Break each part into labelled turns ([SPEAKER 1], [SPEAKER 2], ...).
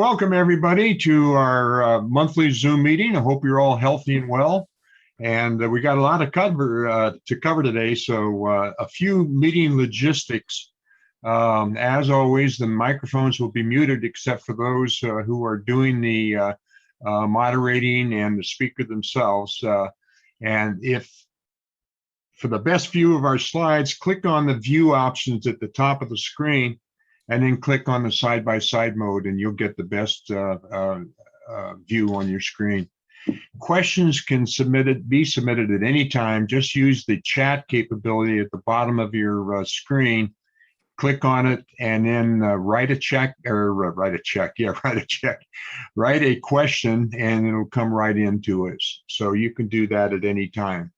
[SPEAKER 1] want to welcome everybody to our monthly Zoom meeting. I hope you're all healthy and well. And we got a lot of to cover today. So a few meeting logistics. As always, the microphones will be muted except for those who are doing the moderating and the speaker themselves. And if for the best view of our slides, click on the view options at the top of the screen and then click on the side-by-side mode and you'll get the best view on your screen. Questions can be submitted at any time. Just use the chat capability at the bottom of your screen. Click on it and then write a question and it'll come right into us. So you can do that at any time.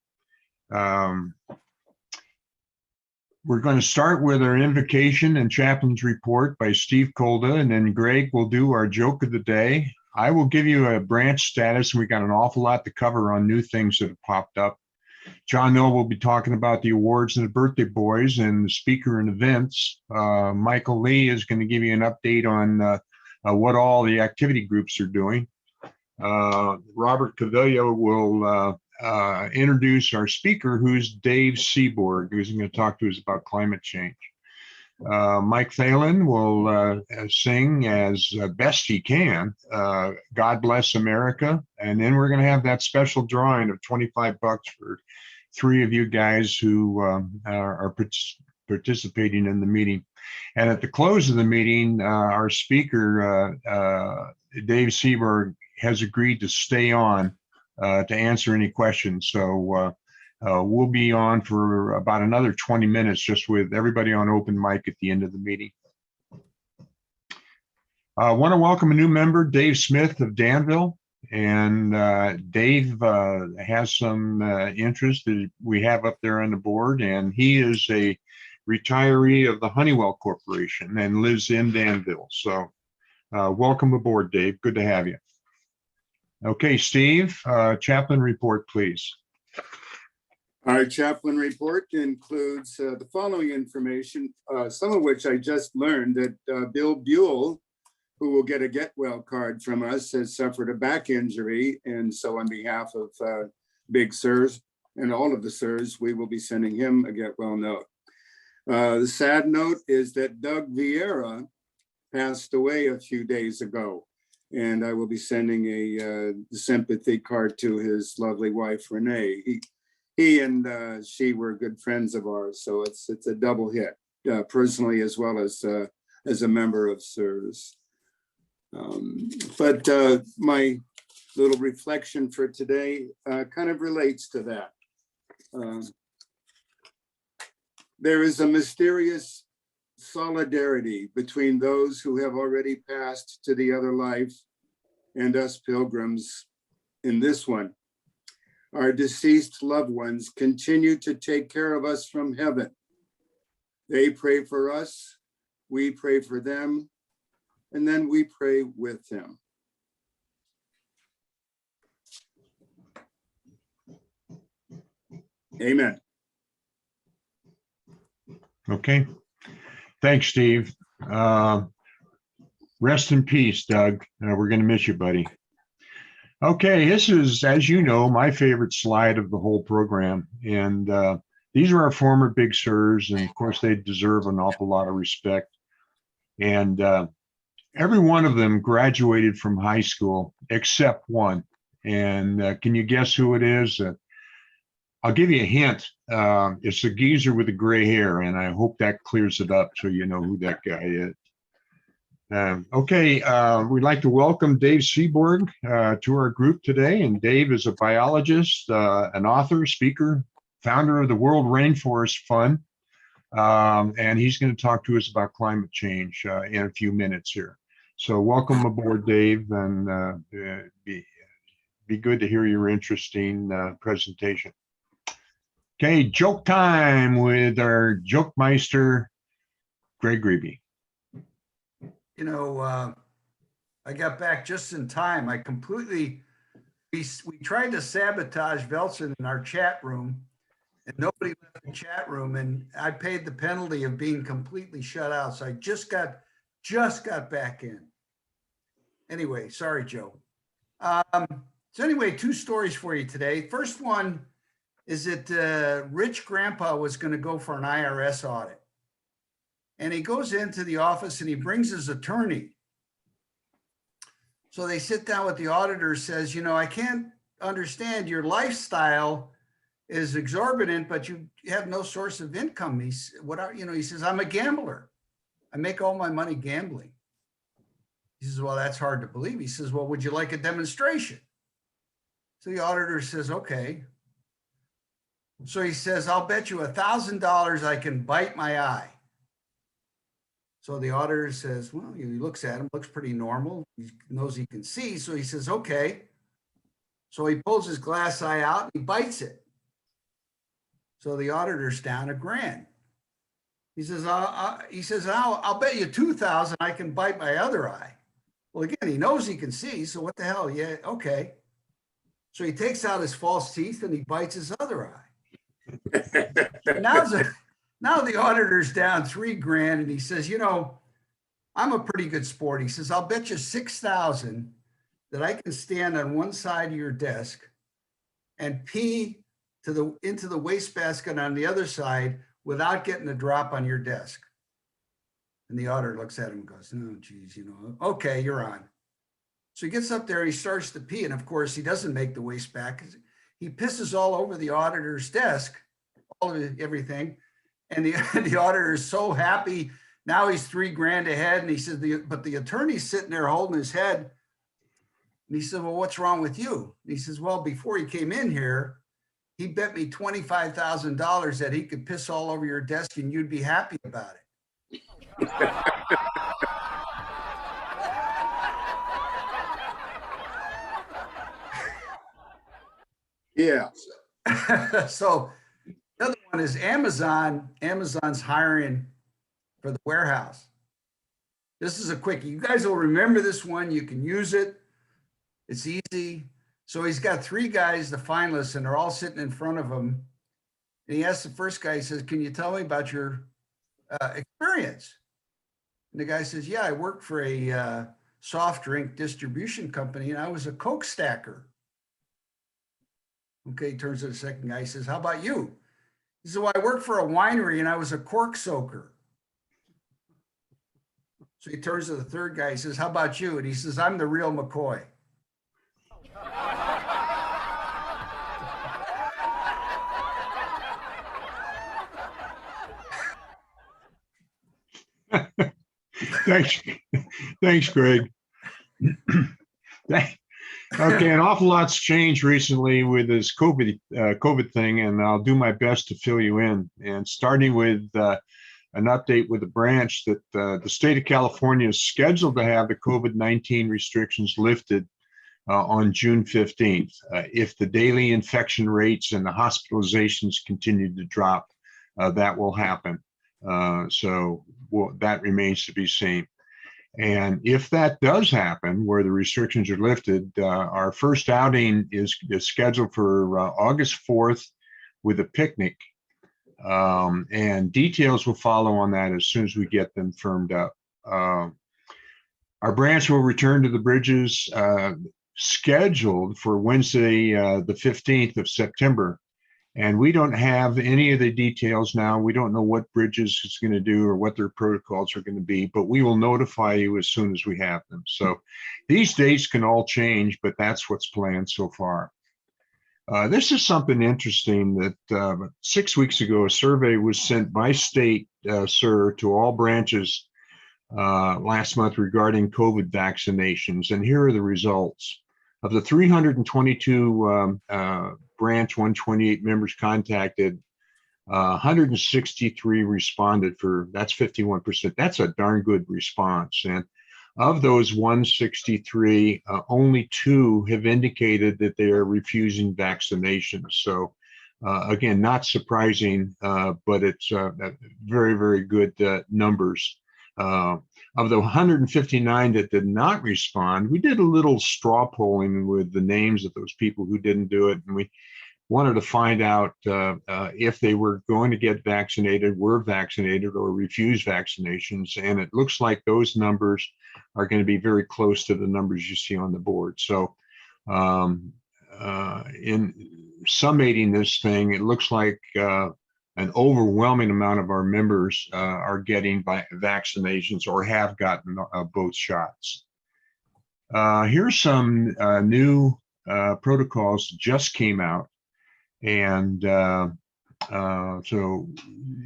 [SPEAKER 1] We're going to start with our invocation and chaplain's report by Steve Kolda, and then Greg will do our joke of the day. I will give you a branch status, and we got an awful lot to cover on new things that have popped up. John Mill will be talking about the awards and the birthday boys and the speaker and events. Michael Lee is going to give you an update on what all the activity groups are doing. Robert Cavilla will introduce our speaker, who's Dave Seaborg, who's going to talk to us about climate change. Mike Thalen will sing as best he can, God Bless America. And then we're going to have that special drawing of $25 for 3 of you guys who are participating in the meeting. And at the close of the meeting, our speaker, Dave Seaborg, has agreed to stay on to answer any questions. So we'll be on for about another 20 minutes just with everybody on open mic at the end of the meeting. I want to welcome a new member, Dave Smith of Danville. And Dave has some interest that we have up there on the board. And he is a retiree of the Honeywell Corporation and lives in Danville. So welcome aboard, Dave. Good to have you. Okay, Steve, chaplain report, please.
[SPEAKER 2] Our chaplain report includes the following information, some of which I just learned that Bill Buell, who will get a get well card from us, has suffered a back injury. And so on behalf of Big SIRs and all of the SIRs, we will be sending him a get well note. The sad note is that Doug Vieira passed away a few days ago. And I will be sending a sympathy card to his lovely wife, Renee. He and she were good friends of ours, so it's a double hit, personally as well as a member of SIRS. But my little reflection for today kind of relates to that. There is a mysterious solidarity between those who have already passed to the other life and us pilgrims in this one. Our deceased loved ones continue to take care of us from heaven. They pray for us, we pray for them, and then we pray with them. Amen.
[SPEAKER 1] Okay. Thanks, Steve. Rest in peace, Doug. We're going to miss you, buddy. Okay, this is, as you know, my favorite slide of the whole program. And these are our former Big SIRs, and of course, they deserve an awful lot of respect. And every one of them graduated from high school, except one. And can you guess who it is? I'll give you a hint. It's the geezer with the gray hair, and I hope that clears it up so you know who that guy is. Okay, we'd like to welcome Dave Seaborg to our group today. And Dave is a biologist, an author, speaker, founder of the World Rainforest Fund. And he's going to talk to us about climate change in a few minutes here. So welcome aboard, Dave, and be good to hear your interesting presentation. Okay, joke time with our joke meister, Greg Grebe.
[SPEAKER 3] You know, I got back just in time. We tried to sabotage Velson in our chat room, and nobody left the chat room, and I paid the penalty of being completely shut out. So I just got back in. Anyway, sorry, Joe. So anyway, 2 stories for you today. First one is that Rich Grandpa was going to go for an IRS audit. And he goes into the office and he brings his attorney. So they sit down with the auditor, says, you know, I can't understand, your lifestyle is exorbitant, but you have no source of income. He says, I'm a gambler. I make all my money gambling. He says, well, that's hard to believe. He says, well, would you like a demonstration? So the auditor says, okay. So he says, I'll bet you $1,000 I can bite my eye. So the auditor says, well, he looks at him, looks pretty normal. He knows he can see. So he says, okay. So he pulls his glass eye out and he bites it. So the auditor's down $1,000. He says, I'll bet you 2,000 I can bite my other eye. Well, again, he knows he can see. So what the hell? Yeah, okay. So he takes out his false teeth and he bites his other eye. Now the auditor's down $3,000 and he says, you know, I'm a pretty good sport. He says, I'll bet you 6,000 that I can stand on one side of your desk and pee into the wastebasket on the other side without getting a drop on your desk. And the auditor looks at him and goes, oh, geez, you know, okay, you're on. So he gets up there, he starts to pee. And of course, he doesn't make the wastebasket. He pisses all over the auditor's desk, all of everything. And the auditor is so happy. Now he's $3,000 ahead. And he said, but the attorney's sitting there holding his head. And he said, well, what's wrong with you? And he says, well, before he came in here, he bet me $25,000 that he could piss all over your desk and you'd be happy about it.
[SPEAKER 2] Yeah.
[SPEAKER 3] So the other one is Amazon. Amazon's hiring for the warehouse. This is a quickie. You guys will remember this one. You can use it. It's easy. So he's got 3 guys, the finalists, and they're all sitting in front of him. And he asks the first guy, he says, can you tell me about your experience? And the guy says, yeah, I work for a soft drink distribution company and I was a Coke stacker. Okay, he turns to the second guy, he says, how about you? He said, well, I work for a winery and I was a cork soaker. So he turns to the third guy, he says, how about you? And he says, I'm the real McCoy.
[SPEAKER 1] Thanks, Greg. Okay, an awful lot's changed recently with this COVID thing, and I'll do my best to fill you in. And starting with an update with the branch that the state of California is scheduled to have the COVID-19 restrictions lifted on June 15th. If the daily infection rates and the hospitalizations continue to drop, that will happen. That remains to be seen. And if that does happen, where the restrictions are lifted, our first outing is scheduled for August 4th with a picnic. And details will follow on that as soon as we get them firmed up. Our branch will return to the bridges scheduled for Wednesday, the 15th of September. And we don't have any of the details now. We don't know what Bridges is going to do or what their protocols are going to be, but we will notify you as soon as we have them. So these dates can all change, but that's what's planned so far. This is something interesting that 6 weeks ago, a survey was sent by state, SIR, to all branches last month regarding COVID vaccinations. And here are the results. Of the 322 branch 128 members contacted, 163 responded that's 51%. That's a darn good response. And of those 163, only 2 have indicated that they are refusing vaccination. So again, not surprising, but it's very, very good numbers. Of the 159 that did not respond, we did a little straw polling with the names of those people who didn't do it. And we wanted to find out if they were going to get vaccinated, were vaccinated, or refused vaccinations. And it looks like those numbers are going to be very close to the numbers you see on the board. So in summating this thing, it looks like an overwhelming amount of our members are getting vaccinations or have gotten both shots. Here's some new protocols just came out. And so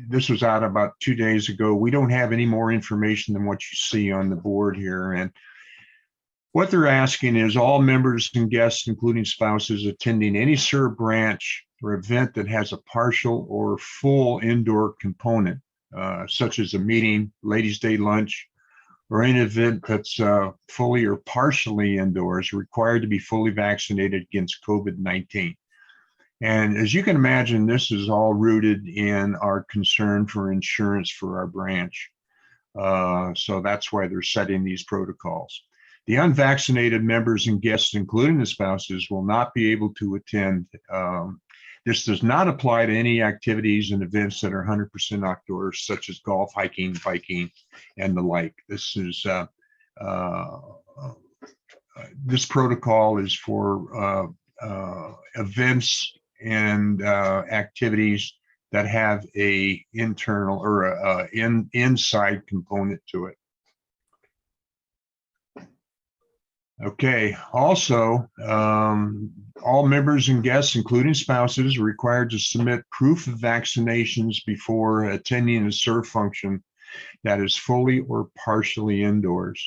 [SPEAKER 1] this was out about 2 days ago. We don't have any more information than what you see on the board here. And what they're asking is all members and guests, including spouses, attending any SIR branch or event that has a partial or full indoor component, such as a meeting, ladies' day lunch, or any event that's fully or partially indoors, are required to be fully vaccinated against COVID-19. And as you can imagine, this is all rooted in our concern for insurance for our branch. So that's why they're setting these protocols. The unvaccinated members and guests, including the spouses, will not be able to attend. This does not apply to any activities and events that are 100% outdoors, such as golf, hiking, biking, and the like. This is this protocol is for events and activities that have a internal or inside component to it. Okay, also, all members and guests, including spouses, are required to submit proof of vaccinations before attending a SIR function that is fully or partially indoors.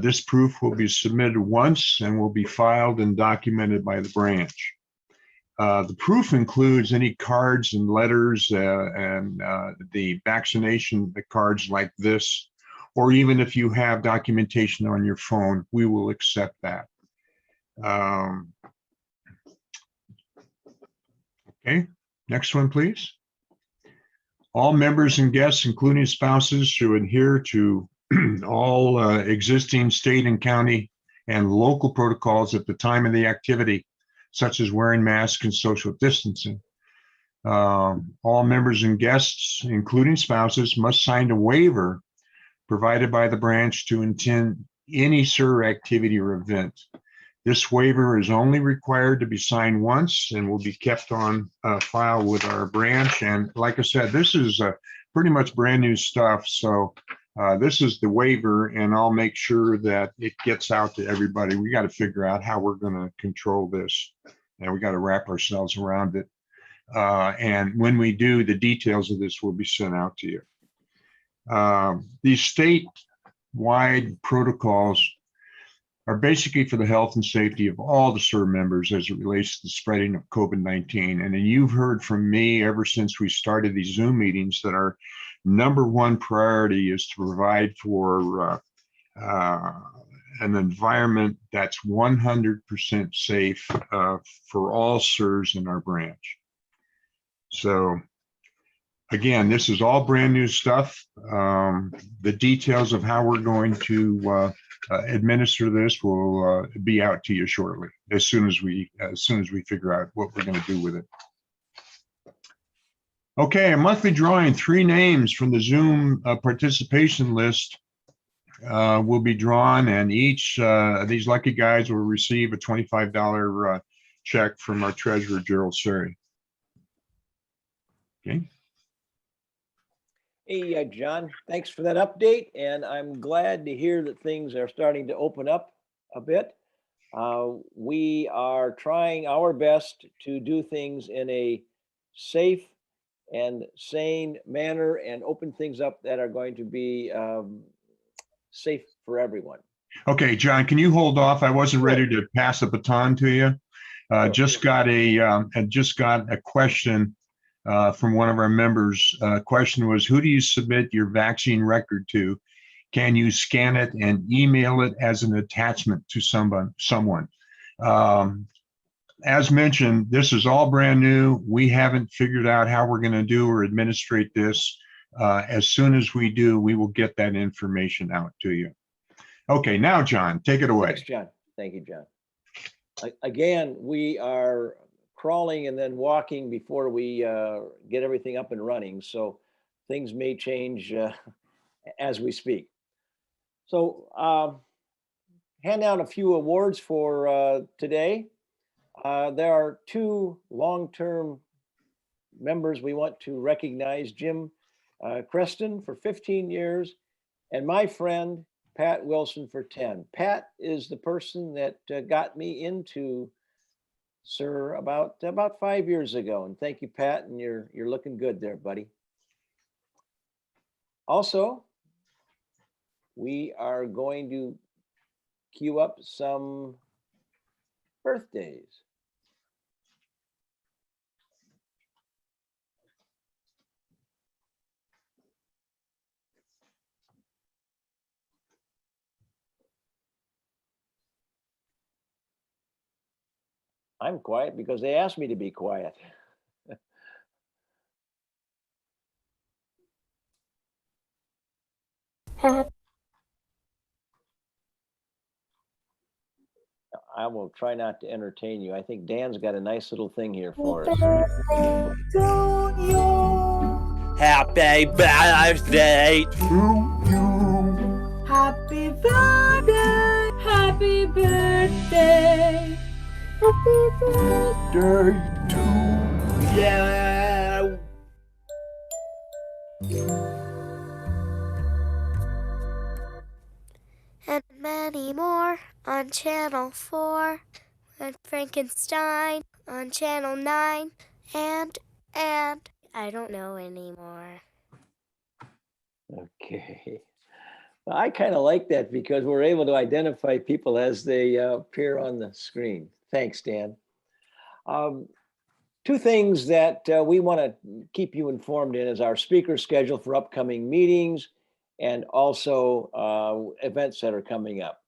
[SPEAKER 1] This proof will be submitted once and will be filed and documented by the branch. The proof includes any cards and letters and the vaccination cards like this, or even if you have documentation on your phone, we will accept that. Okay, next one, please. All members and guests, including spouses, should adhere to all existing state and county and local protocols at the time of the activity, such as wearing masks and social distancing. All members and guests, including spouses, must sign a waiver provided by the branch to attend any SIR activity or event. This waiver is only required to be signed once and will be kept on file with our branch. And like I said, this is pretty much brand new stuff. So this is the waiver, and I'll make sure that it gets out to everybody. We got to figure out how we're going to control this, and we got to wrap ourselves around it. And when we do, the details of this will be sent out to you. These statewide protocols are basically for the health and safety of all the SIR members as it relates to the spreading of COVID-19. And you've heard from me ever since we started these Zoom meetings that our number one priority is to provide for an environment that's 100% safe for all SIRs in our branch. So again, this is all brand new stuff. The details of how we're going to administer this will be out to you shortly, as soon as we figure out what we're going to do with it. Okay, a monthly drawing, 3 names from the Zoom participation list will be drawn, and each these lucky guys will receive a $25 check from our treasurer, Gerald Surrey. Okay.
[SPEAKER 4] Hey, John, thanks for that update. And I'm glad to hear that things are starting to open up a bit. We are trying our best to do things in a safe and sane manner and open things up that are going to be safe for everyone.
[SPEAKER 1] Okay, John, can you hold off? I wasn't ready to pass the baton to you. Just got a question from one of our members. Question was, who do you submit your vaccine record to? Can you scan it and email it as an attachment to someone? As mentioned, this is all brand new. We haven't figured out how we're going to do or administrate this. As soon as we do, we will get that information out to you. Okay, now, John, take it away.
[SPEAKER 4] Thanks, John. Thank you, John. Again, we are crawling and then walking before we get everything up and running. So things may change as we speak. So hand out a few awards for today. There are two long-term members we want to recognize, Jim Creston for 15 years, and my friend Pat Wilson for 10. Pat is the person that got me into SIR about 5 years ago, and thank you, Pat, and you're looking good there, buddy. Also, we are going to queue up some birthdays. I'm quiet because they asked me to be quiet. I will try not to entertain you. I think Dan's got a nice little thing here for us.
[SPEAKER 5] Happy birthday to
[SPEAKER 6] you. Happy birthday. Happy birthday. Happy birthday
[SPEAKER 5] you.
[SPEAKER 7] And many more on Channel 4, and Frankenstein on Channel 9, and I don't know anymore.
[SPEAKER 4] Okay. Well, I kind of like that because we're able to identify people as they appear on the screen. Thanks, Dan. Two things that we want to keep you informed in is our speaker schedule for upcoming meetings and also events that are coming up.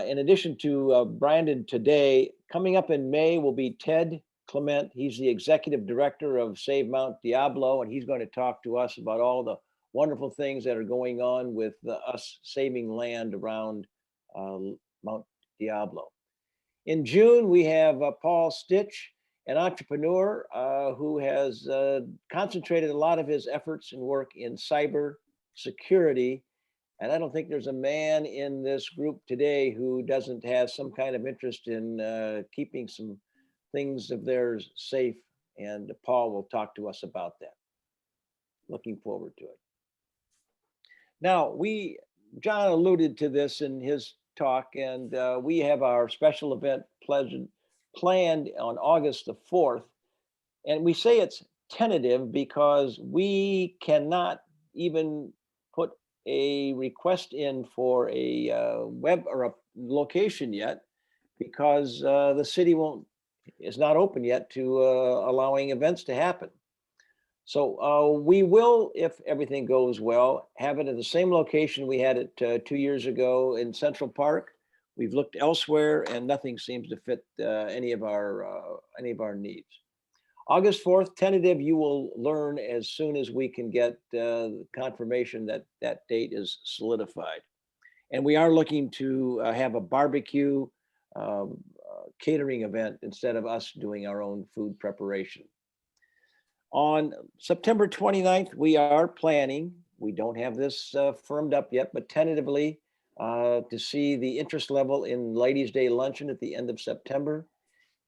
[SPEAKER 4] In addition to Brandon today, coming up in May will be Ted Clement. He's the executive director of Save Mount Diablo, and he's going to talk to us about all the wonderful things that are going on with us saving land around Mount Diablo. In June, we have Paul Stitch, an entrepreneur who has concentrated a lot of his efforts and work in cyber security. And I don't think there's a man in this group today who doesn't have some kind of interest in keeping some things of theirs safe. And Paul will talk to us about that. Looking forward to it. Now, John alluded to this in his talk, and we have our special event planned on August the 4th. And we say it's tentative because we cannot even put a request in for a web or a location yet because the city is not open yet to allowing events to happen. So we will, if everything goes well, have it at the same location we had it 2 years ago in Central Park. We've looked elsewhere and nothing seems to fit any of our needs. August 4th, tentative, you will learn as soon as we can get confirmation that that date is solidified. And we are looking to have a barbecue catering event instead of us doing our own food preparation. On September 29th, we are planning, we don't have this firmed up yet, but tentatively to see the interest level in Ladies' Day luncheon at the end of September.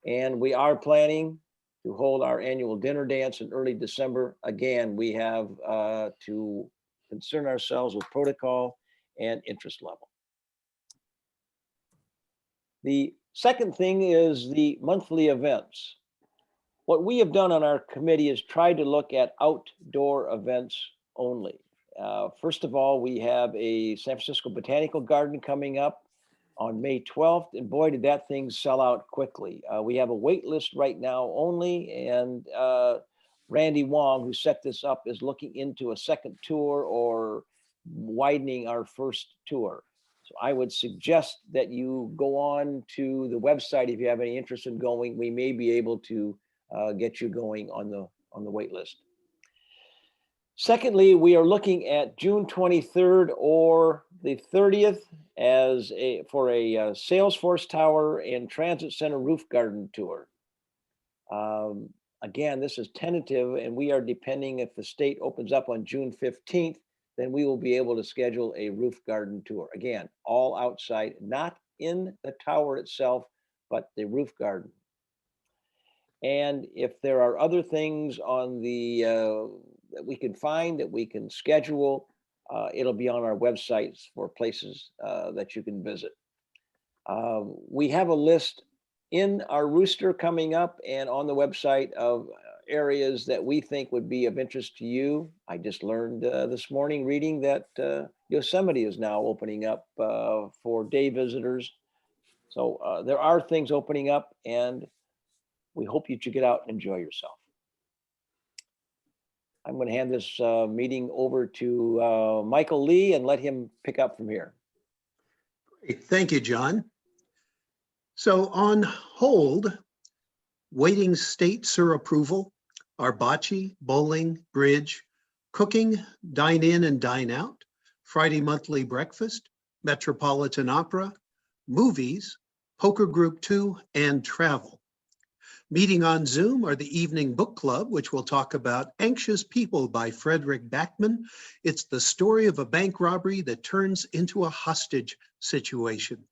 [SPEAKER 4] And we are planning to hold our annual dinner dance in early December. Again, we have to concern ourselves with protocol and interest level. The second thing is the monthly events. What we have done on our committee is try to look at outdoor events only. First of all, we have a San Francisco Botanical Garden coming up on May 12th, and boy, did that thing sell out quickly. We have a wait list right now only, and Randy Wong, who set this up, is looking into a second tour or widening our first tour. So I would suggest that you go on to the website if you have any interest in going. We may be able to get you going on the wait list. Secondly, we are looking at June 23rd or the 30th for a Salesforce Tower and Transit Center roof garden tour. Again, this is tentative, and we are depending if the state opens up on June 15th then we will be able to schedule a roof garden tour. Again, all outside, not in the tower itself, but the roof garden. And if there are other things on the that we can find, that we can schedule, it'll be on our websites for places that you can visit. We have a list in our rooster coming up and on the website of areas that we think would be of interest to you. I just learned this morning reading that Yosemite is now opening up for day visitors. So there are things opening up, and we hope that you get out and enjoy yourself. I'm going to hand this meeting over to Michael Lee and let him pick up from here.
[SPEAKER 8] Great. Thank you, John. So on hold, waiting state SIR approval are bocce, bowling, bridge, cooking, dine in and dine out, Friday monthly breakfast, Metropolitan Opera, movies, Poker Group 2, and travel. Meeting on Zoom are the Evening Book Club, which will talk about Anxious People by Frederick Backman. It's the story of a bank robbery that turns into a hostage situation.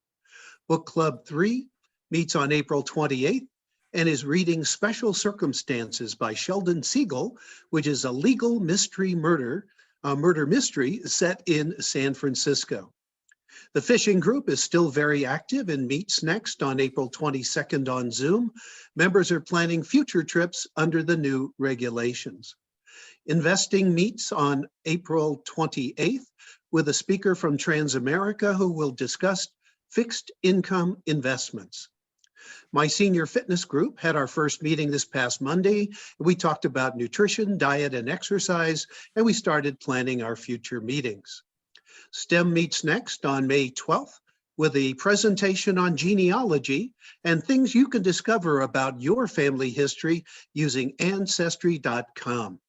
[SPEAKER 8] Book Club 3 meets on April 28th and is reading Special Circumstances by Sheldon Siegel, which is a legal mystery murder mystery set in San Francisco. The fishing group is still very active and meets next on April 22nd on Zoom. Members are planning future trips under the new regulations. Investing meets on April 28th with a speaker from Transamerica who will discuss fixed income investments. My senior fitness group had our first meeting this past Monday. We talked about nutrition, diet, and exercise, and we started planning our future meetings. STEM meets next on May 12th with a presentation on genealogy and things you can discover about your family history using Ancestry.com.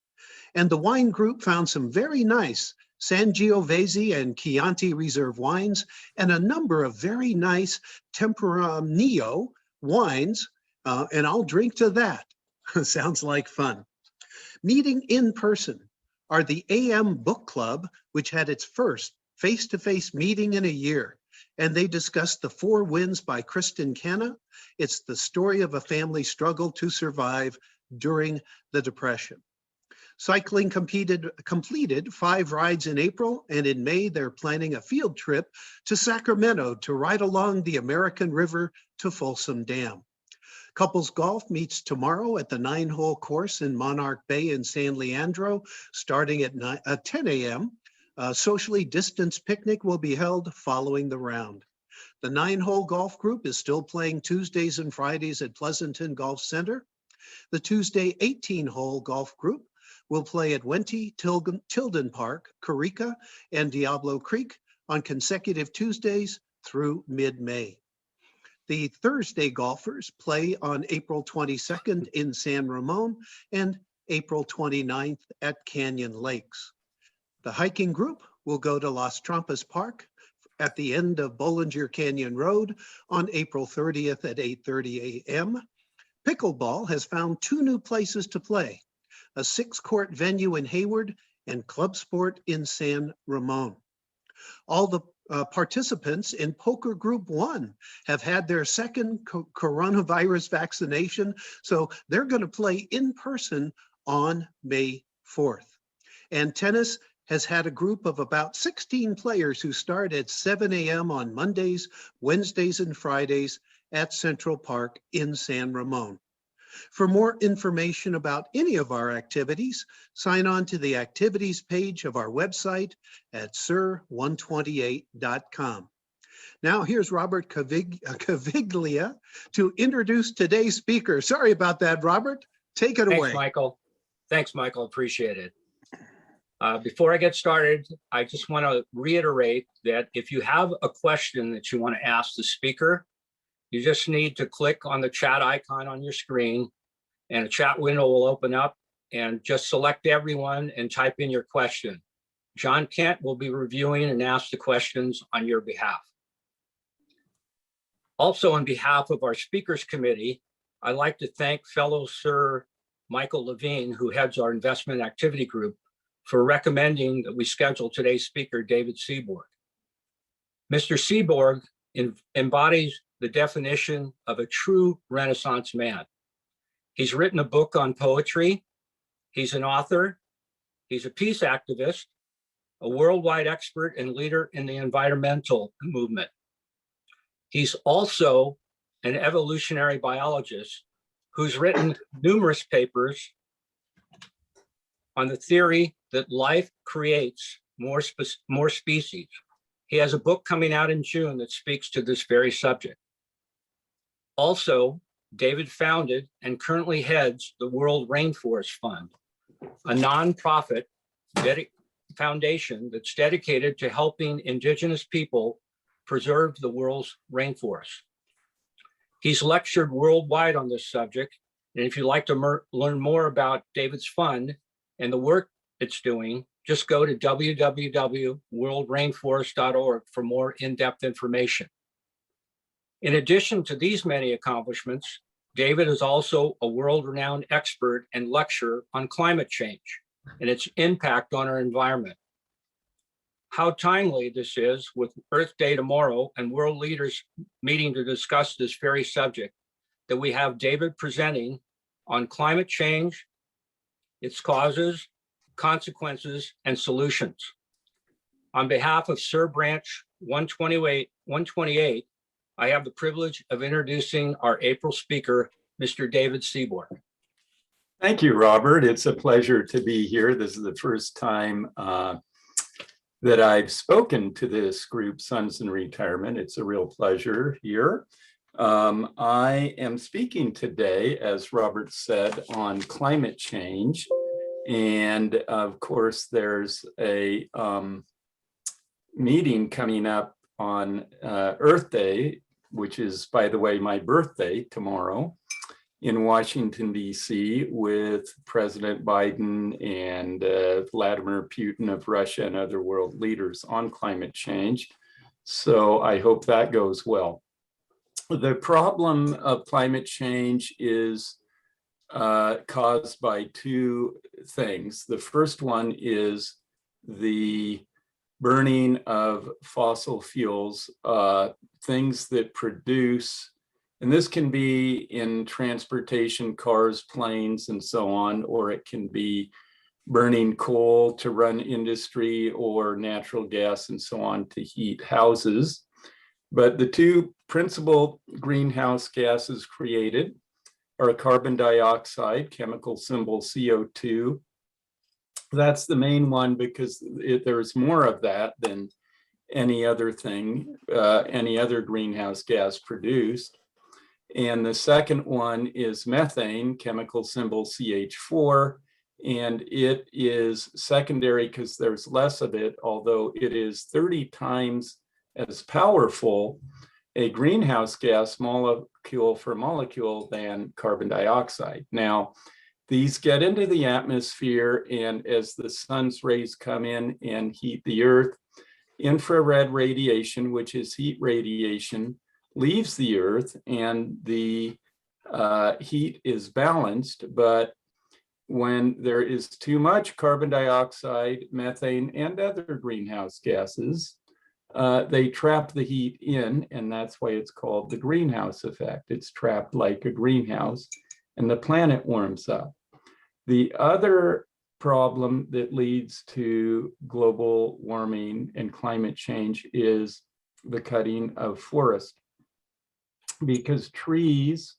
[SPEAKER 8] And the wine group found some very nice Sangiovese and Chianti Reserve wines and a number of very nice Tempranillo wines, and I'll drink to that. Sounds like fun. Meeting in person are the AM Book Club, which had its first face-to-face meeting in a year, and they discussed The Four Winds by Kristen Canna. It's the story of a family struggle to survive during the Depression. Cycling completed 5 rides in April, and in May, they're planning a field trip to Sacramento to ride along the American River to Folsom Dam. Couples golf meets tomorrow at the 9-hole course in Monarch Bay in San Leandro, starting at 10 a.m. A socially distanced picnic will be held following the round. The 9-hole golf group is still playing Tuesdays and Fridays at Pleasanton Golf Center. The Tuesday 18-hole golf group will play at Wente, Tilden Park, Carica, and Diablo Creek on consecutive Tuesdays through mid-May. The Thursday golfers play on April 22nd in San Ramon and April 29th at Canyon Lakes. The hiking group will go to Las Trampas Park at the end of Bollinger Canyon Road on April 30th at 8:30 a.m. Pickleball has found 2 new places to play, a 6-court venue in Hayward and Club Sport in San Ramon. All the participants in Poker Group 1 have had their second coronavirus vaccination, so they're going to play in person on May 4th. And tennis has had a group of about 16 players who start at 7 a.m. on Mondays, Wednesdays, and Fridays at Central Park in San Ramon. For more information about any of our activities, sign on to the activities page of our website at SIR128.com. Now here's Robert Caviglia to introduce today's speaker. Sorry about that, Robert. Take it away.
[SPEAKER 9] Thanks, Michael. Appreciate it. Before I get started, I just want to reiterate that if you have a question that you want to ask the speaker, you just need to click on the chat icon on your screen and a chat window will open up, and just select everyone and type in your question. John Kent will be reviewing and ask the questions on your behalf. Also, on behalf of our speakers committee, I'd like to thank fellow Sir Michael Levine, who heads our investment activity group, for recommending that we schedule today's speaker, David Seaborg. Mr. Seaborg embodies the definition of a true Renaissance man. He's written a book on poetry. He's an author. He's a peace activist, a worldwide expert and leader in the environmental movement. He's also an evolutionary biologist who's written numerous papers on the theory that life creates more species. He has a book coming out in June that speaks to this very subject. Also, David founded and currently heads the World Rainforest Fund, a nonprofit foundation that's dedicated to helping indigenous people preserve the world's rainforests. He's lectured worldwide on this subject. And if you'd like to learn more about David's fund and the work it's doing, just go to www.worldrainforest.org for more in-depth information. In addition to these many accomplishments, David is also a world-renowned expert and lecturer on climate change and its impact on our environment. How timely this is with Earth Day tomorrow and world leaders meeting to discuss this very subject, that we have David presenting on climate change, its causes, consequences, and solutions. On behalf of SIR Branch 128, I have the privilege of introducing our April speaker, Mr. David Seaborg.
[SPEAKER 10] Thank you, Robert. It's a pleasure to be here. This is the first time that I've spoken to this group, Sons in Retirement. It's a real pleasure here. I am speaking today, as Robert said, on climate change. And of course, there's a meeting coming up on Earth Day, which is, by the way, my birthday tomorrow, in Washington, D.C., with President Biden and Vladimir Putin of Russia and other world leaders on climate change. So I hope that goes well. The problem of climate change is caused by two things. The first one is the burning of fossil fuels, things that produce, and this can be in transportation, cars, planes, and so on, or it can be burning coal to run industry or natural gas and so on to heat houses. But the two principal greenhouse gases created are carbon dioxide, chemical symbol CO2. That's the main one because there's more of that than any other thing, any other greenhouse gas produced. And the second one is methane, chemical symbol CH4, and it is secondary because there's less of it, although it is 30 times as powerful a greenhouse gas molecule for molecule than carbon dioxide. Now, these get into the atmosphere, and as the sun's rays come in and heat the earth, infrared radiation, which is heat radiation, leaves the earth, and the heat is balanced. But when there is too much carbon dioxide, methane, and other greenhouse gases, they trap the heat in, and that's why it's called the greenhouse effect. It's trapped like a greenhouse, and the planet warms up. The other problem that leads to global warming and climate change is the cutting of forest, because trees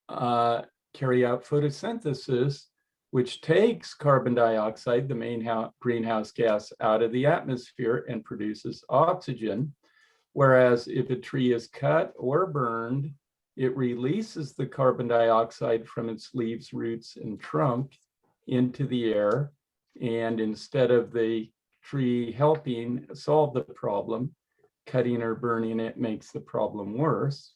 [SPEAKER 10] carry out photosynthesis, which takes carbon dioxide, the main greenhouse gas, out of the atmosphere and produces oxygen. Whereas if a tree is cut or burned, it releases the carbon dioxide from its leaves, roots, and trunk into the air. And instead of the tree helping solve the problem, cutting or burning it makes the problem worse.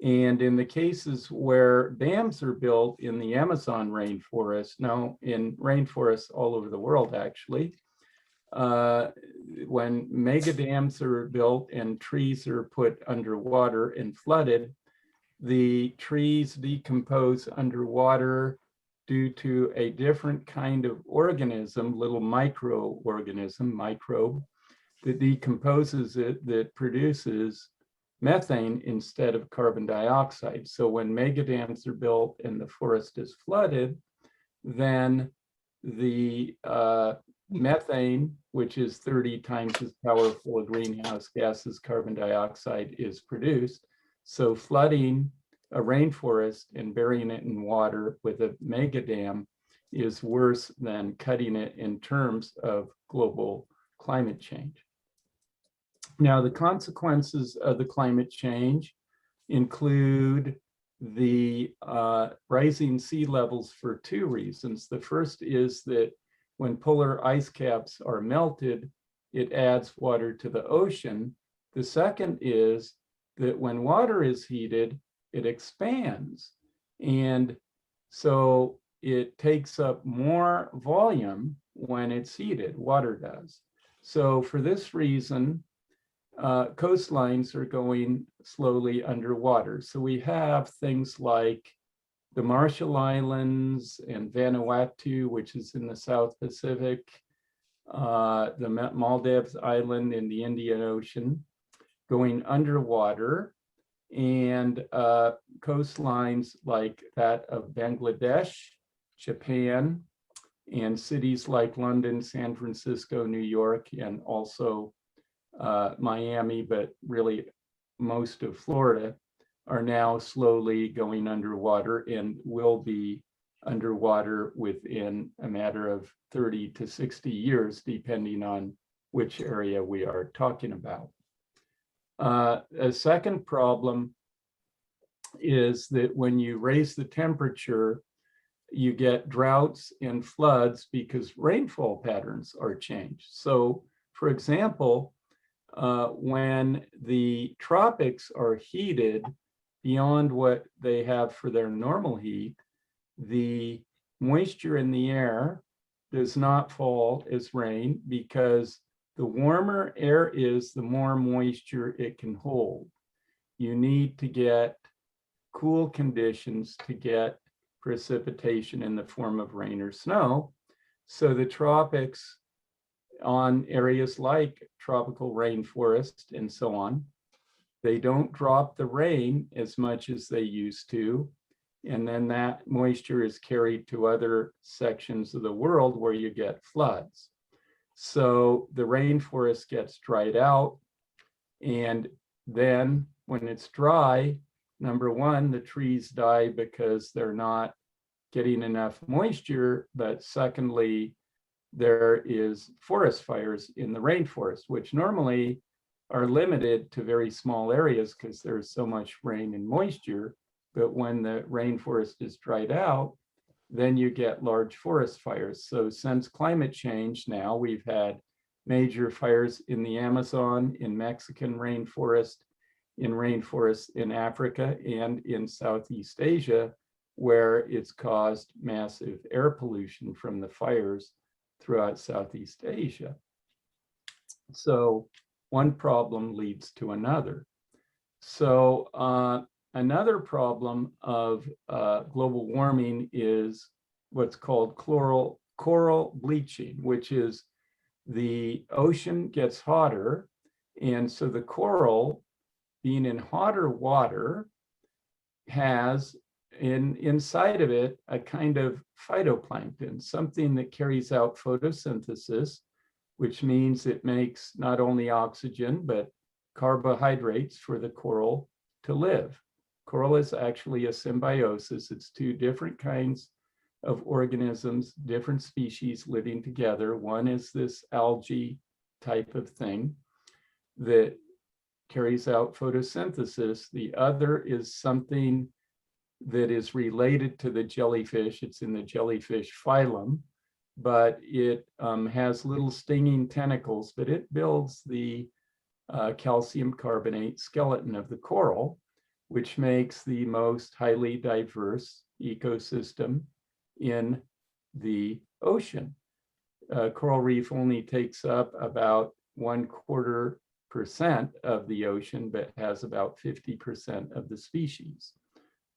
[SPEAKER 10] And in the cases where dams are built in the Amazon rainforest, now in rainforests all over the world actually, when mega dams are built and trees are put underwater and flooded, the trees decompose underwater due to a different kind of organism, little microorganism, microbe, that decomposes it, that produces methane instead of carbon dioxide. So when megadams are built and the forest is flooded, then the methane, which is 30 times as powerful a greenhouse gas as carbon dioxide, is produced. So flooding a rainforest and burying it in water with a mega dam is worse than cutting it in terms of global climate change. Now, the consequences of the climate change include the rising sea levels for two reasons. The first is that when polar ice caps are melted, it adds water to the ocean. The second is that when water is heated, it expands. And so it takes up more volume when it's heated, water does. So for this reason, coastlines are going slowly underwater. So we have things like the Marshall Islands and Vanuatu, which is in the South Pacific, the Maldives Island in the Indian Ocean, going underwater, and coastlines like that of Bangladesh, Japan, and cities like London, San Francisco, New York, and also Miami, but really most of Florida, are now slowly going underwater and will be underwater within a matter of 30 to 60 years, depending on which area we are talking about. A second problem is that when you raise the temperature, you get droughts and floods because rainfall patterns are changed. So, for example, when the tropics are heated beyond what they have for their normal heat, the moisture in the air does not fall as rain, because the warmer air is, the more moisture it can hold. You need to get cool conditions to get precipitation in the form of rain or snow. So the tropics, on areas like tropical rainforest and so on, they don't drop the rain as much as they used to. And then that moisture is carried to other sections of the world where you get floods. So the rainforest gets dried out. And then when it's dry, number one, the trees die because they're not getting enough moisture. But secondly, there is forest fires in the rainforest, which normally are limited to very small areas because there's so much rain and moisture. But when the rainforest is dried out, then you get large forest fires. So since climate change now, we've had major fires in the Amazon, in Mexican rainforest, in rainforests in Africa, and in Southeast Asia, where it's caused massive air pollution from the fires throughout Southeast Asia. So one problem leads to another. So another problem of global warming is what's called coral bleaching, which is the ocean gets hotter. And so the coral, being in hotter water, has inside of it a kind of phytoplankton, something that carries out photosynthesis, which means it makes not only oxygen, but carbohydrates for the coral to live. Coral is actually a symbiosis. It's two different kinds of organisms, different species living together. One is this algae type of thing that carries out photosynthesis. The other is something that is related to the jellyfish. It's in the jellyfish phylum, but it has little stinging tentacles, but it builds the calcium carbonate skeleton of the coral, which makes the most highly diverse ecosystem in the ocean. Coral reef only takes up about 1/4% of the ocean, but has about 50% of the species.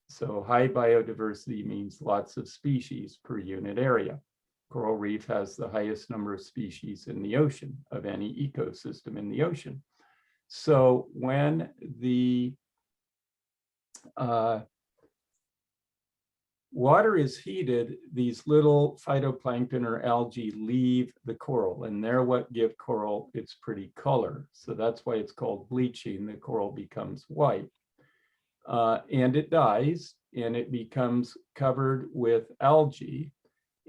[SPEAKER 10] So high biodiversity means lots of species per unit area. Coral reef has the highest number of species in the ocean of any ecosystem in the ocean. So when the water is heated, these little phytoplankton or algae leave the coral, and they're what give coral its pretty color. So that's why it's called bleaching. The coral becomes white. And it dies, and it becomes covered with algae.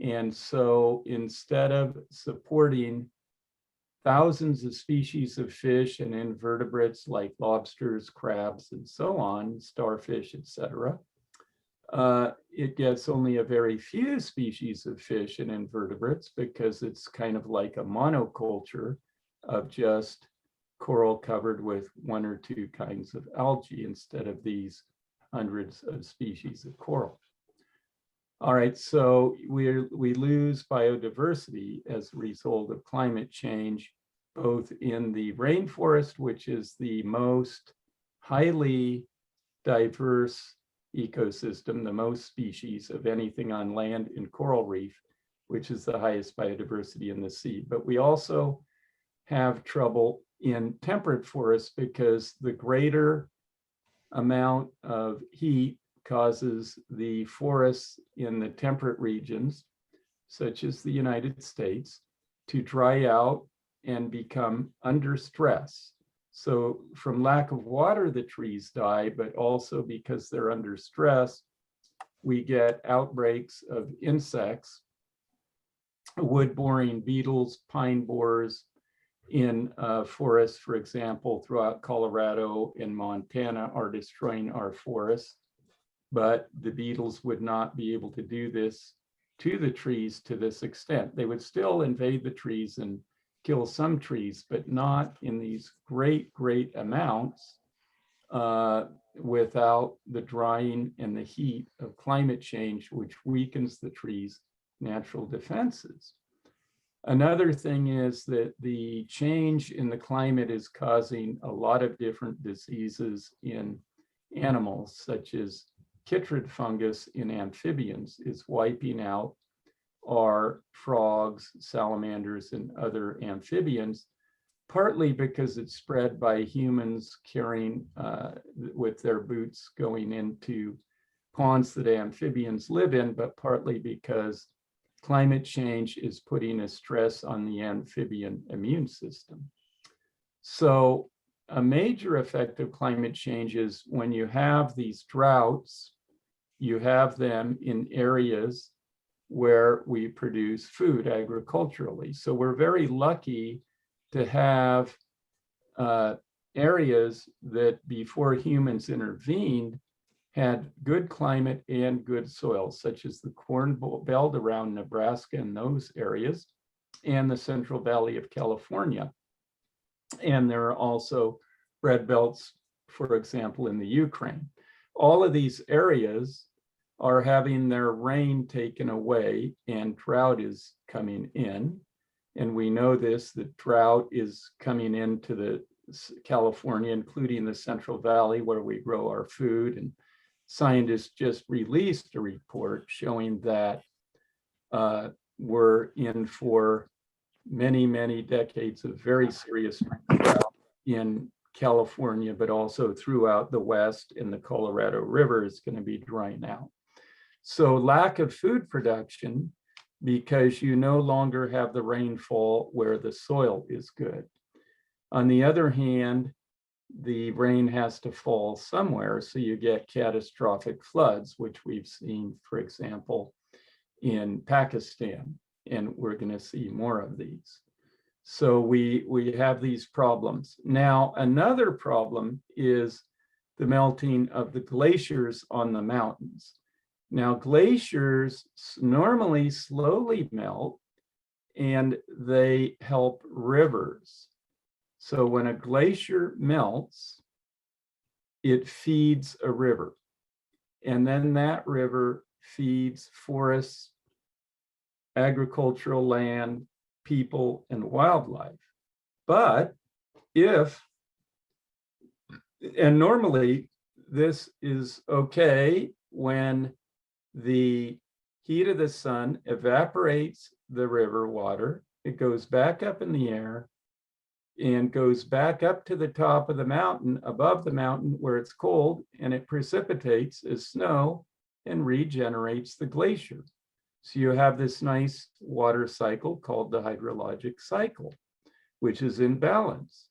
[SPEAKER 10] And so instead of supporting thousands of species of fish and invertebrates like lobsters, crabs, and so on, starfish, etc., it gets only a very few species of fish and invertebrates because it's kind of like a monoculture of just coral covered with one or two kinds of algae instead of these hundreds of species of coral. All right, so we lose biodiversity as a result of climate change, both in the rainforest, which is the most highly diverse ecosystem, the most species of anything on land, in coral reef, which is the highest biodiversity in the sea. But we also have trouble in temperate forests because the greater amount of heat causes the forests in the temperate regions, such as the United States, to dry out and become under stress. So from lack of water, the trees die, but also because they're under stress, we get outbreaks of insects, wood-boring beetles, pine borers in forests, for example, throughout Colorado and Montana are destroying our forests. But the beetles would not be able to do this to the trees to this extent. They would still invade the trees and kill some trees, but not in these great amounts without the drying and the heat of climate change, which weakens the trees' natural defenses. Another thing is that the change in the climate is causing a lot of different diseases in animals, such as chytrid fungus in amphibians is wiping out our frogs, salamanders, and other amphibians, partly because it's spread by humans carrying with their boots going into ponds that amphibians live in, but partly because climate change is putting a stress on the amphibian immune system. So a major effect of climate change is when you have these droughts, you have them in areas where we produce food agriculturally. So we're very lucky to have areas that before humans intervened had good climate and good soil, such as the Corn Belt around Nebraska and those areas, and the Central Valley of California. And there are also bread belts, for example, in the Ukraine. All of these areas are having their rain taken away and drought is coming in. And we know this, that drought is coming into the California, including the Central Valley where we grow our food. And scientists just released a report showing that we're in for many decades of very serious drought in California, but also throughout the West, and the Colorado River is going to be drying out. So lack of food production, because you no longer have the rainfall where the soil is good. On the other hand, the rain has to fall somewhere, so you get catastrophic floods, which we've seen, for example, in Pakistan, and we're going to see more of these. So we have these problems. Now, another problem is the melting of the glaciers on the mountains. Now, glaciers normally slowly melt, and they help rivers. So when a glacier melts, it feeds a river, and then that river feeds forests, agricultural land, people, and wildlife. But and normally this is okay when the heat of the sun evaporates the river water, it goes back up in the air and goes back up to the top of the mountain, above the mountain where it's cold, and it precipitates as snow and regenerates the glacier. So you have this nice water cycle called the hydrologic cycle, which is in balance.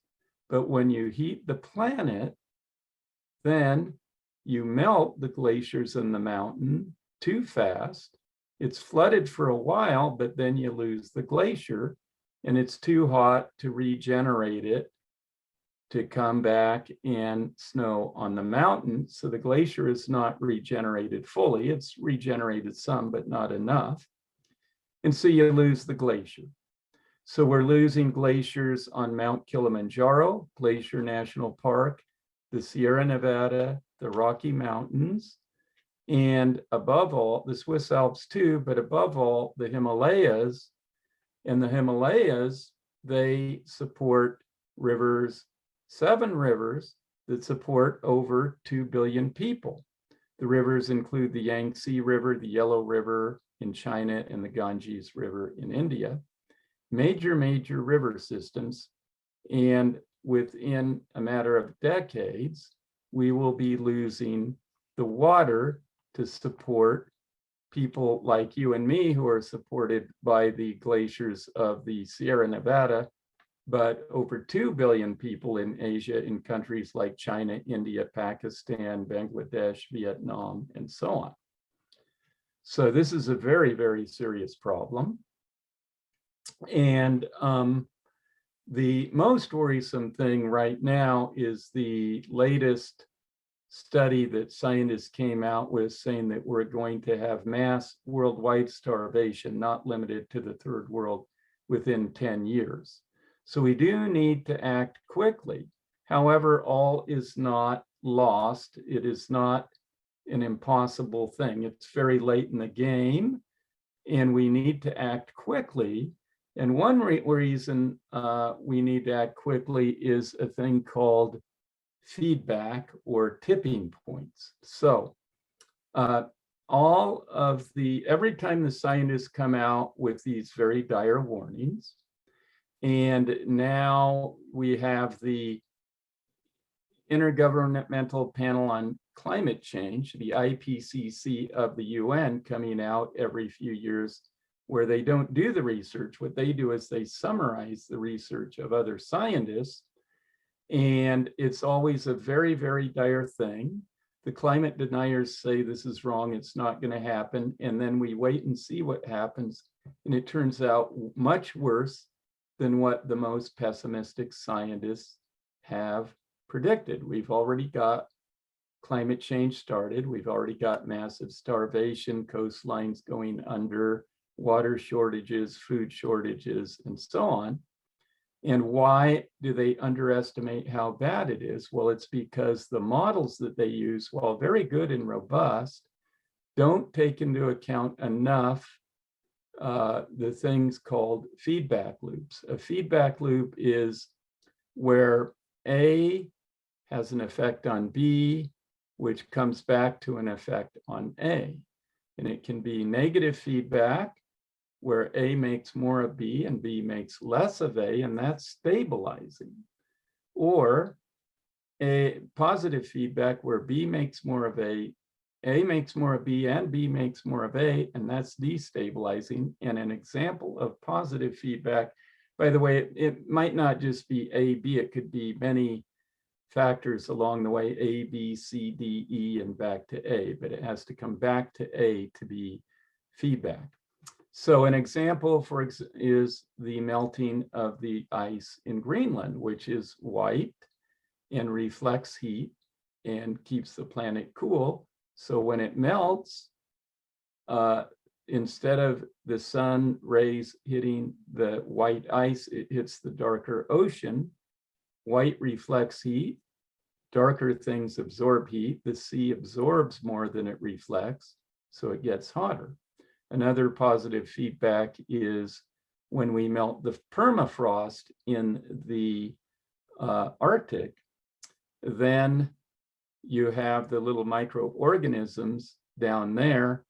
[SPEAKER 10] But when you heat the planet, then you melt the glaciers in the mountain too fast. It's flooded for a while, but then you lose the glacier, and it's too hot to regenerate it to come back and snow on the mountain. So the glacier is not regenerated fully. It's regenerated some, but not enough. And so you lose the glacier. So we're losing glaciers on Mount Kilimanjaro, Glacier National Park, the Sierra Nevada, the Rocky Mountains, and above all, the Swiss Alps too, but above all, the Himalayas. And the Himalayas, they support rivers, 7 rivers that support over 2 billion people. The rivers include the Yangtze River, the Yellow River in China, and the Ganges River in India. Major river systems. And within a matter of decades, we will be losing the water to support people like you and me who are supported by the glaciers of the Sierra Nevada, but over 2 billion people in Asia in countries like China, India, Pakistan, Bangladesh, Vietnam, and so on. So this is a very serious problem. And the most worrisome thing right now is the latest study that scientists came out with saying that we're going to have mass worldwide starvation, not limited to the third world, within 10 years. So we do need to act quickly. However, all is not lost. It is not an impossible thing. It's very late in the game, and we need to act quickly. And one reason we need to act quickly is a thing called feedback or tipping points. So every time the scientists come out with these very dire warnings, and now we have the Intergovernmental Panel on Climate Change, the IPCC of the UN, coming out every few years, where they don't do the research. What they do is they summarize the research of other scientists. And it's always a very dire thing. The climate deniers say this is wrong, it's not going to happen. And then we wait and see what happens. And it turns out much worse than what the most pessimistic scientists have predicted. We've already got climate change started. We've already got massive starvation, coastlines going under, water shortages, food shortages, and so on. And why do they underestimate how bad it is? Well, it's because the models that they use, while very good and robust, don't take into account enough the things called feedback loops. A feedback loop is where A has an effect on B, which comes back to an effect on A. And it can be negative feedback, where A makes more of B and B makes less of A, and that's stabilizing. Or a positive feedback where B makes more of A makes more of B, and B makes more of A, and that's destabilizing. And an example of positive feedback, by the way, it might not just be A, B, it could be many factors along the way, A, B, C, D, E, and back to A, but it has to come back to A to be feedback. So an example is the melting of the ice in Greenland, which is white and reflects heat and keeps the planet cool. So when it melts, instead of the sun rays hitting the white ice, it hits the darker ocean. White reflects heat, darker things absorb heat. The sea absorbs more than it reflects, so it gets hotter. Another positive feedback is when we melt the permafrost in the Arctic, then you have the little microorganisms down there,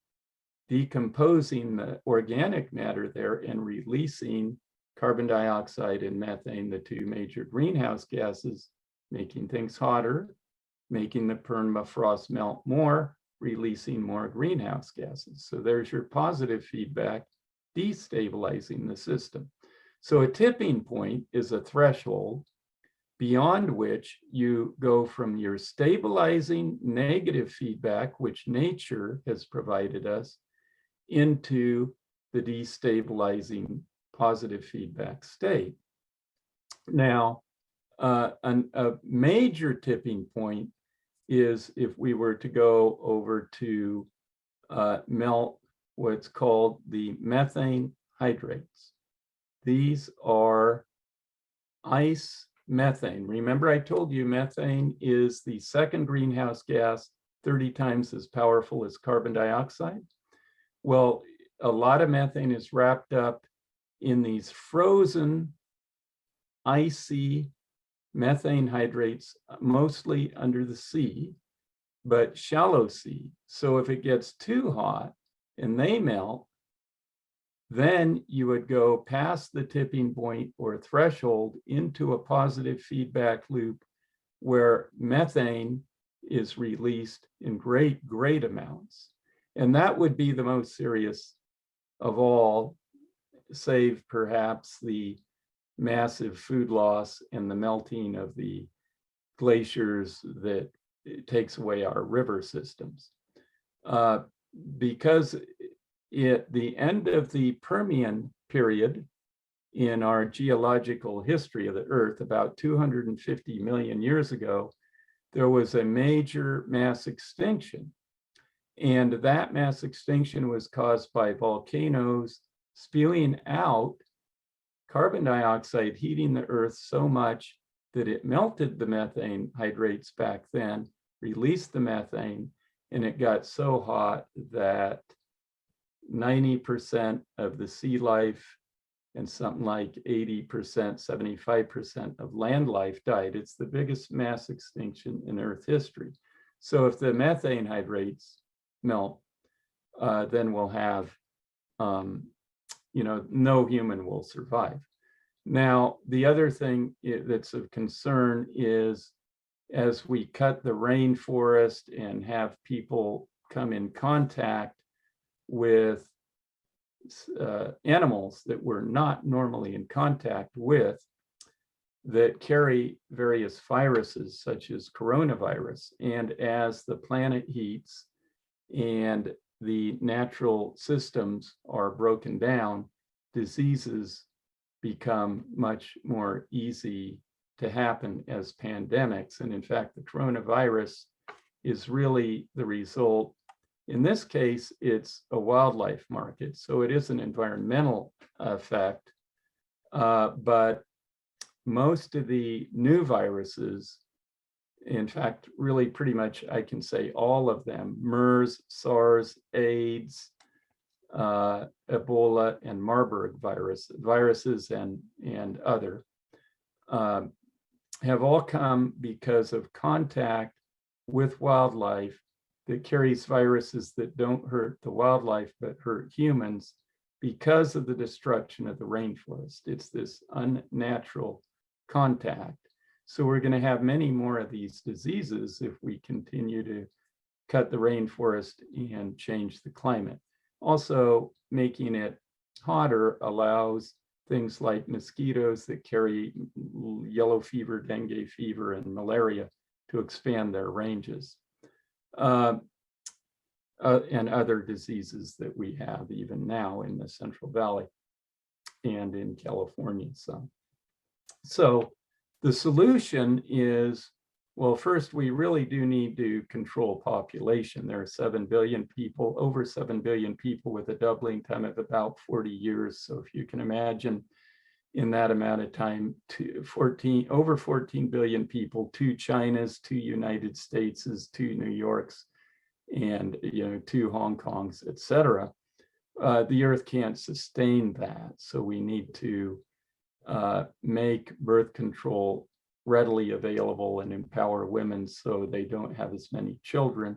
[SPEAKER 10] decomposing the organic matter there and releasing carbon dioxide and methane, the two major greenhouse gases, making things hotter, making the permafrost melt more, releasing more greenhouse gases. So there's your positive feedback, destabilizing the system. So a tipping point is a threshold beyond which you go from your stabilizing negative feedback, which nature has provided us, into the destabilizing positive feedback state. Now, a major tipping point is if we were to go over to melt what's called the methane hydrates. These are ice methane. Remember, I told you methane is the second greenhouse gas, 30 times as powerful as carbon dioxide. Well, a lot of methane is wrapped up in these frozen, icy methane hydrates, mostly under the sea, but shallow sea. So if it gets too hot and they melt, then you would go past the tipping point or threshold into a positive feedback loop where methane is released in great amounts. And that would be the most serious of all, save perhaps the massive food loss and the melting of the glaciers that takes away our river systems. Because at the end of the Permian period in our geological history of the Earth, about 250 million years ago, there was a major mass extinction. And that mass extinction was caused by volcanoes spewing out carbon dioxide, heating the Earth so much that it melted the methane hydrates back then, released the methane, and it got so hot that 90% of the sea life and something like 80%, 75% of land life died. It's the biggest mass extinction in Earth history. So if the methane hydrates melt, then we'll have, no human will survive. Now, the other thing that's of concern is as we cut the rainforest and have people come in contact with animals that we're not normally in contact with that carry various viruses such as coronavirus. And as the planet heats and the natural systems are broken down, diseases become much more easy to happen as pandemics. And in fact, the coronavirus is really the result. In this case, it's a wildlife market, so it is an environmental effect. But most of the new viruses, in fact, really pretty much I can say all of them, MERS, SARS, AIDS, Ebola, and Marburg viruses and other, have all come because of contact with wildlife that carries viruses that don't hurt the wildlife but hurt humans because of the destruction of the rainforest. It's this unnatural contact. So we're going to have many more of these diseases if we continue to cut the rainforest and change the climate. Also, making it hotter allows things like mosquitoes that carry yellow fever, dengue fever, and malaria to expand their ranges. And other diseases that we have even now in the Central Valley and in California some. So the solution is, well, first, we really do need to control population. There are 7 billion people, over 7 billion people with a doubling time of about 40 years. So if you can imagine in that amount of time, over 14 billion people, 2 Chinas, 2 United States, 2 New Yorks, and 2 Hong Kongs, et cetera. The Earth can't sustain that. So we need to make birth control readily available and empower women so they don't have as many children.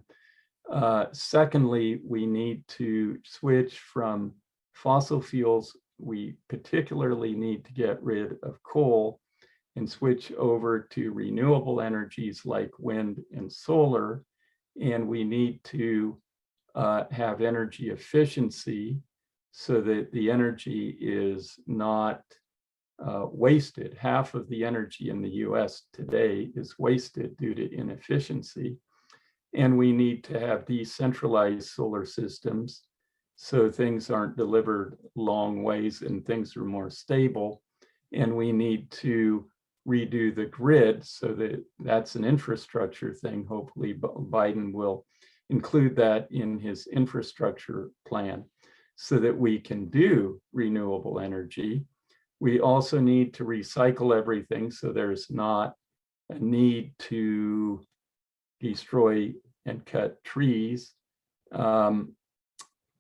[SPEAKER 10] Secondly, we need to switch from fossil fuels. We particularly need to get rid of coal and switch over to renewable energies like wind and solar. And we need to have energy efficiency so that the energy is not wasted. Half of the energy in the US today is wasted due to inefficiency. And we need to have decentralized solar systems so things aren't delivered long ways and things are more stable. And we need to redo the grid so that that's an infrastructure thing. Hopefully Biden will include that in his infrastructure plan so that we can do renewable energy. We also need to recycle everything so there's not a need to destroy and cut trees.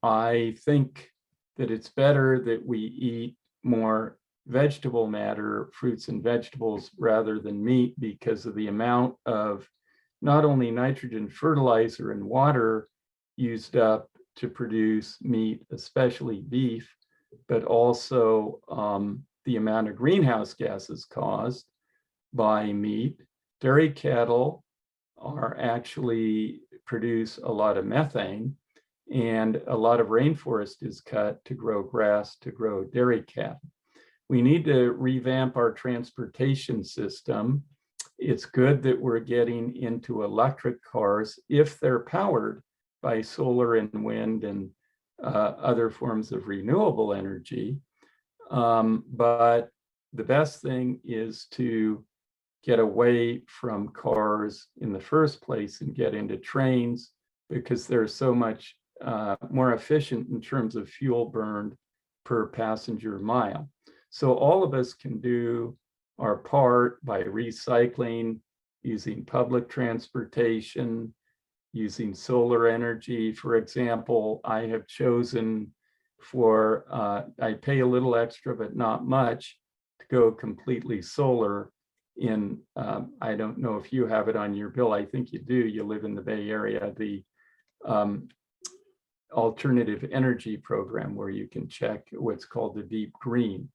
[SPEAKER 10] I think that it's better that we eat more vegetable matter, fruits and vegetables, rather than meat because of the amount of not only nitrogen fertilizer and water used up to produce meat, especially beef, but also the amount of greenhouse gases caused by meat. Dairy cattle are actually produce a lot of methane, and a lot of rainforest is cut to grow grass, to grow dairy cattle. We need to revamp our transportation system. It's good that we're getting into electric cars if they're powered by solar and wind and other forms of renewable energy. But the best thing is to get away from cars in the first place and get into trains because they're so much more efficient in terms of fuel burned per passenger mile. So all of us can do our part by recycling, using public transportation, using solar energy. For example, I have chosen for, I pay a little extra, but not much, to go completely solar in, I don't know if you have it on your bill, I think you do, you live in the Bay Area, the alternative energy program where you can check what's called the deep green.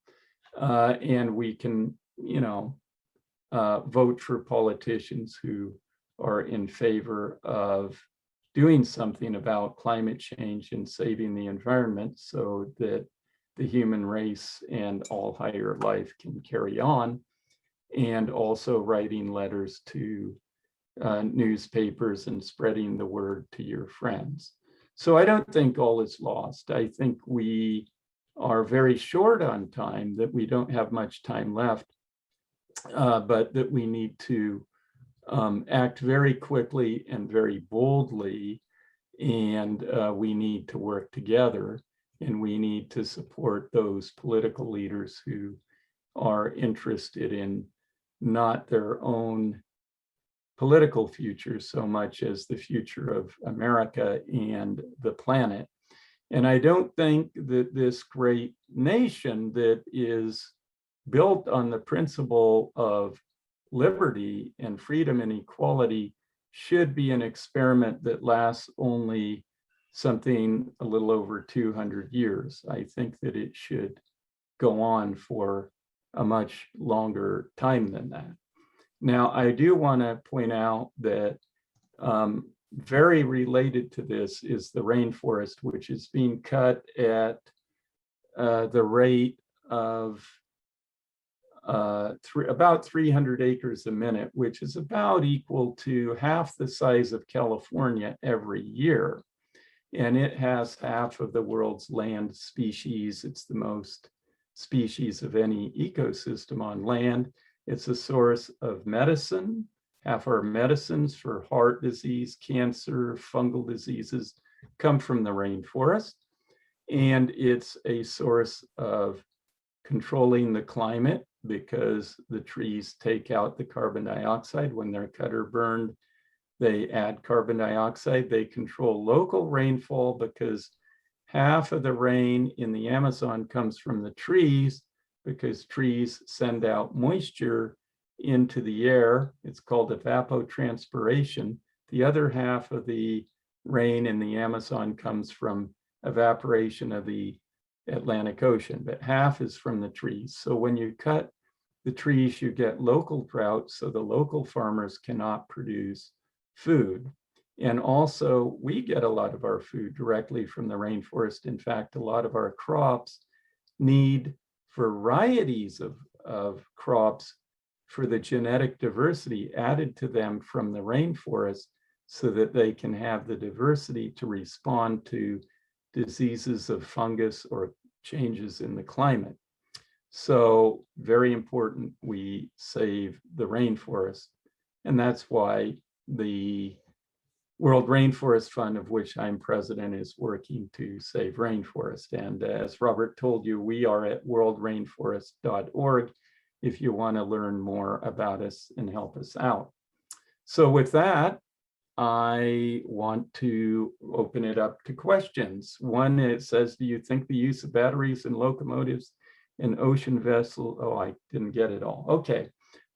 [SPEAKER 10] And we can, vote for politicians who are in favor of doing something about climate change and saving the environment so that the human race and all higher life can carry on, and also writing letters to newspapers and spreading the word to your friends. So I don't think all is lost. I think we are very short on time, that we don't have much time left, but that we need to act very quickly and very boldly, and we need to work together, and we need to support those political leaders who are interested in not their own political future so much as the future of America and the planet. And I don't think that this great nation that is built on the principle of liberty and freedom and equality should be an experiment that lasts only something a little over 200 years. I think that it should go on for a much longer time than that. Now, I do want to point out that very related to this is the rainforest, which is being cut at the rate of about 300 acres a minute, which is about equal to half the size of California every year. And it has half of the world's land species. It's the most species of any ecosystem on land. It's a source of medicine. Half our medicines for heart disease, cancer, fungal diseases come from the rainforest. And it's a source of controlling the climate because the trees take out the carbon dioxide when they're cut or burned. They add carbon dioxide. They control local rainfall because half of the rain in the Amazon comes from the trees, because trees send out moisture into the air. It's called evapotranspiration. The other half of the rain in the Amazon comes from evaporation of the Atlantic Ocean, but half is from the trees. So when you cut the trees, you get local drought, so the local farmers cannot produce food. And also, we get a lot of our food directly from the rainforest. In fact, a lot of our crops need varieties of crops for the genetic diversity added to them from the rainforest so that they can have the diversity to respond to diseases of fungus or changes in the climate. So very important we save the rainforest. And that's why the World Rainforest Fund, of which I'm president, is working to save rainforest. And as Robert told you, we are at worldrainforest.org if you want to learn more about us and help us out. So with that, I want to open it up to questions. One, it says, do you think the use of batteries in locomotives and ocean vessels? Oh, I didn't get it all. Okay.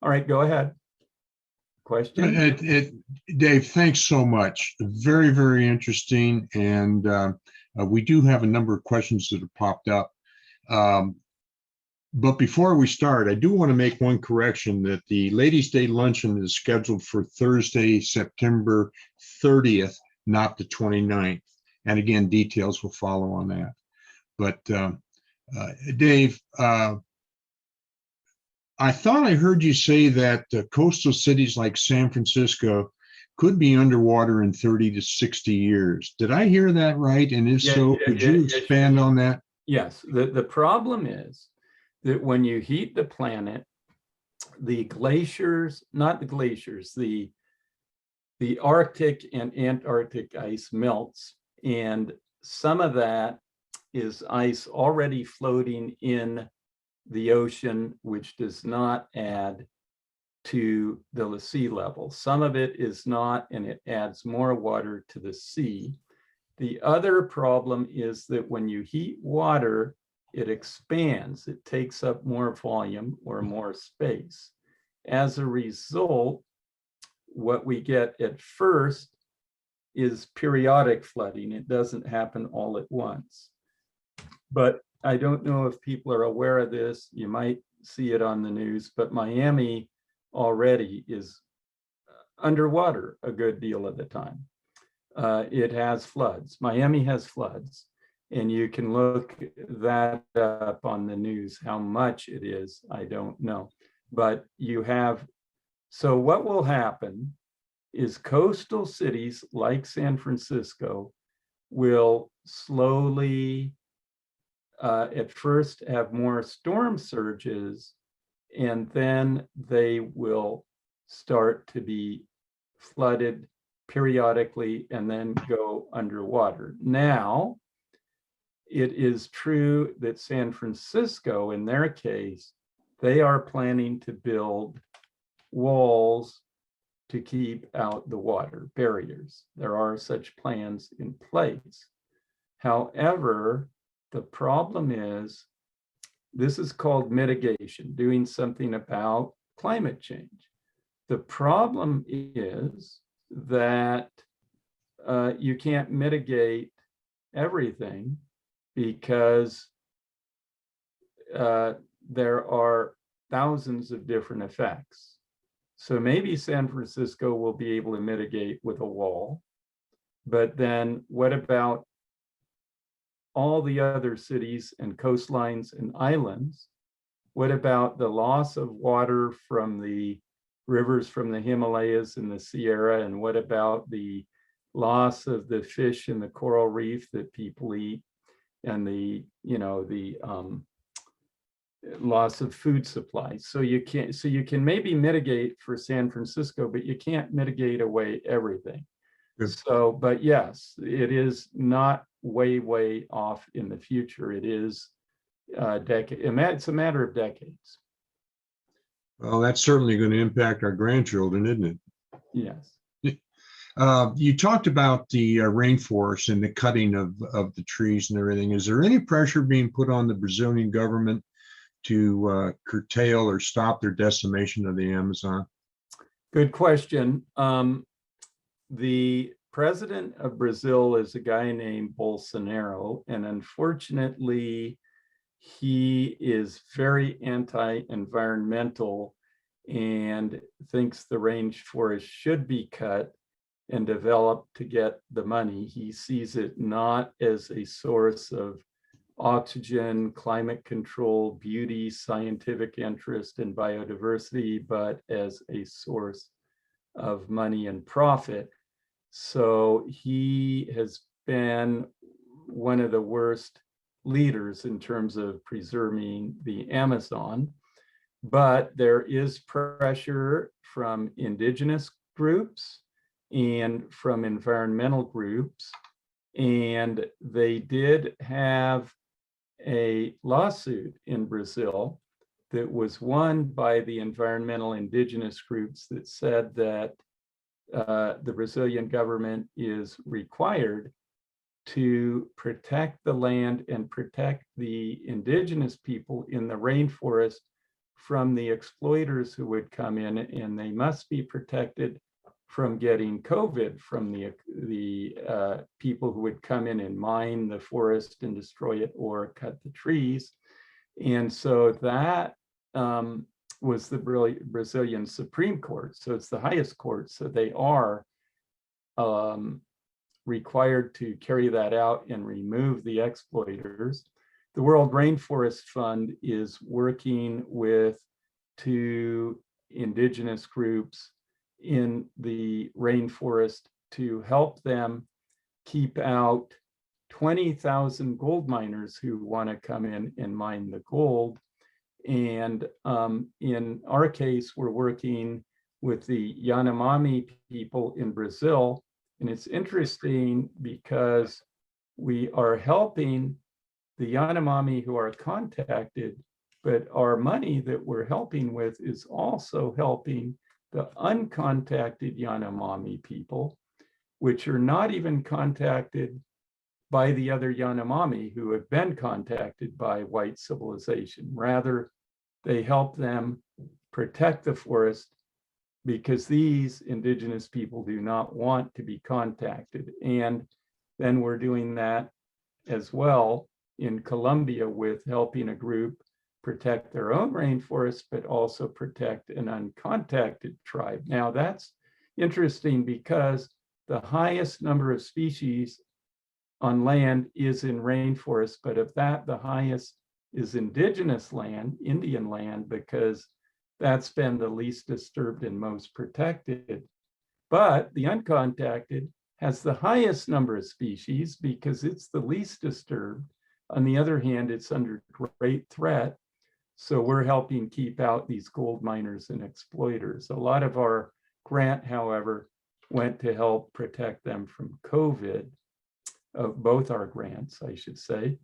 [SPEAKER 10] All right, go ahead. Question?
[SPEAKER 1] Dave, thanks so much. Very, very interesting. And we do have a number of questions that have popped up. But before we start, I do want to make one correction that the Ladies' Day luncheon is scheduled for Thursday, September 30th, not the 29th. And again, details will follow on that. But Dave, I thought I heard you say that coastal cities like San Francisco could be underwater in 30 to 60 years. Did I hear that right? And if so, could you expand on that?
[SPEAKER 10] Yes. The problem is that when you heat the planet, the glaciers, not the glaciers, the Arctic and Antarctic ice melts, and some of that is ice already floating in the ocean, which does not add to the sea level. Some of it is not, and it adds more water to the sea. The other problem is that when you heat water, it expands, it takes up more volume or more space. As a result, what we get at first is periodic flooding. It doesn't happen all at once. But I don't know if people are aware of this. You might see it on the news, but Miami already is underwater a good deal of the time. It has floods. Miami has floods. And you can look that up on the news. How much it is, I don't know. But you have, so what will happen is coastal cities like San Francisco will slowly, at first have more storm surges, and then they will start to be flooded periodically and then go underwater. Now, it is true that San Francisco, in their case, they are planning to build walls to keep out the water, barriers. There are such plans in place. However, the problem is, this is called mitigation, doing something about climate change. The problem is that you can't mitigate everything because there are thousands of different effects. So maybe San Francisco will be able to mitigate with a wall, but then what about all the other cities and coastlines and islands? What about the loss of water from the rivers from the Himalayas and the Sierra? And what about the loss of the fish in the coral reef that people eat? And the loss of food supply. So you can maybe mitigate for San Francisco, but you can't mitigate away everything.
[SPEAKER 1] Good.
[SPEAKER 10] So, but yes, it is not way off in the future. It is it's a matter of decades.
[SPEAKER 1] Well, that's certainly going to impact our grandchildren, isn't it?
[SPEAKER 10] Yes.
[SPEAKER 1] You talked about the rainforest and the cutting of the trees and everything. Is there any pressure being put on the Brazilian government to curtail or stop their decimation of the Amazon?
[SPEAKER 10] Good question. The president of Brazil is a guy named Bolsonaro, and unfortunately, he is very anti-environmental and thinks the rainforest should be cut and developed to get the money. He sees it not as a source of oxygen, climate control, beauty, scientific interest, and biodiversity, but as a source of money and profit. So he has been one of the worst leaders in terms of preserving the Amazon. But there is pressure from indigenous groups and from environmental groups. And they did have a lawsuit in Brazil that was won by the environmental indigenous groups that said that the Brazilian government is required to protect the land and protect the indigenous people in the rainforest from the exploiters who would come in, and they must be protected from getting COVID from the people who would come in and mine the forest and destroy it or cut the trees. And so that was the Brazilian Supreme Court. So it's the highest court. So they are required to carry that out and remove the exploiters. The World Rainforest Fund is working with 2 indigenous groups in the rainforest to help them keep out 20,000 gold miners who want to come in and mine the gold. And in our case, we're working with the Yanomami people in Brazil. And it's interesting because we are helping the Yanomami who are contacted, but our money that we're helping with is also helping the uncontacted Yanomami people, which are not even contacted by the other Yanomami who have been contacted by white civilization. Rather, they help them protect the forest because these indigenous people do not want to be contacted. And then we're doing that as well in Colombia with helping a group protect their own rainforest, but also protect an uncontacted tribe. Now that's interesting because the highest number of species on land is in rainforest, but of that, the highest is indigenous land, Indian land, because that's been the least disturbed and most protected. But the uncontacted has the highest number of species because it's the least disturbed. On the other hand, it's under great threat. So we're helping keep out these gold miners and exploiters. A lot of our grant, however, went to help protect them from COVID, both our grants, I should say,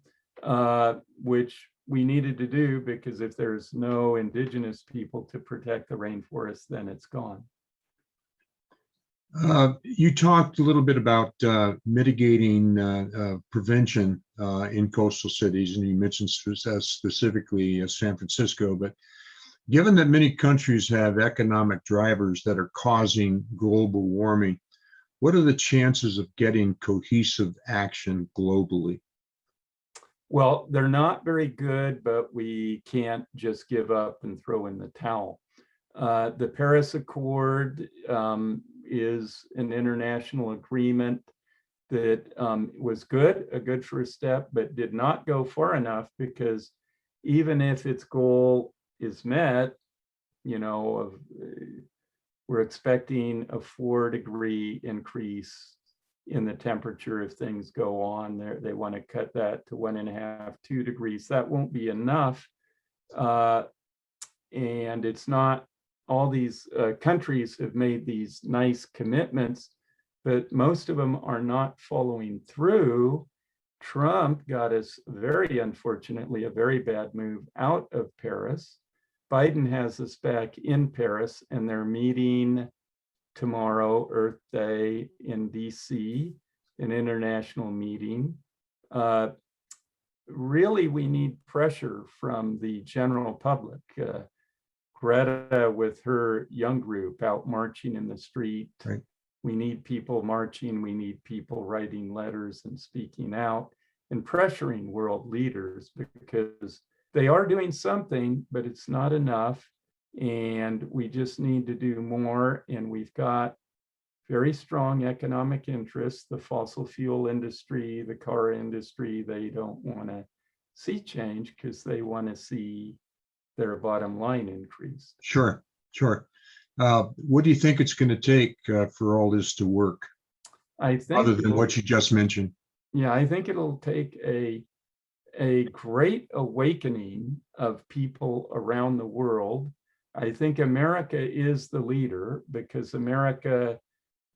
[SPEAKER 10] which we needed to do because if there's no indigenous people to protect the rainforest, then it's gone.
[SPEAKER 1] You talked a little bit about mitigating prevention in coastal cities, and you mentioned specifically San Francisco. But given that many countries have economic drivers that are causing global warming, what are the chances of getting cohesive action globally?
[SPEAKER 10] Well, they're not very good, but we can't just give up and throw in the towel. The Paris Accord is an international agreement that was good, a good first step, but did not go far enough because even if its goal is met, you know, we're expecting a 4-degree increase in the temperature if things go on. They want to cut that to 1.5, 2 degrees. That won't be enough. And it's not, all these countries have made these nice commitments, but most of them are not following through. Trump got us, very unfortunately, a very bad move out of Paris. Biden has us back in Paris, and they're meeting tomorrow, Earth Day, in DC, an international meeting. Really, we need pressure from the general public. Greta with her young group out marching in the street,
[SPEAKER 1] right,
[SPEAKER 10] We need people marching. We need people writing letters and speaking out and pressuring world leaders, because they are doing something, but it's not enough. And we just need to do more. And we've got very strong economic interests, the fossil fuel industry, the car industry. They don't want to see change because they want to see their bottom line increase.
[SPEAKER 1] Sure, sure. What do you think it's going to take for all this to work,
[SPEAKER 10] I think
[SPEAKER 1] other than what you just mentioned?
[SPEAKER 10] Yeah, I think it'll take a great awakening of people around the world. I think America is the leader, because America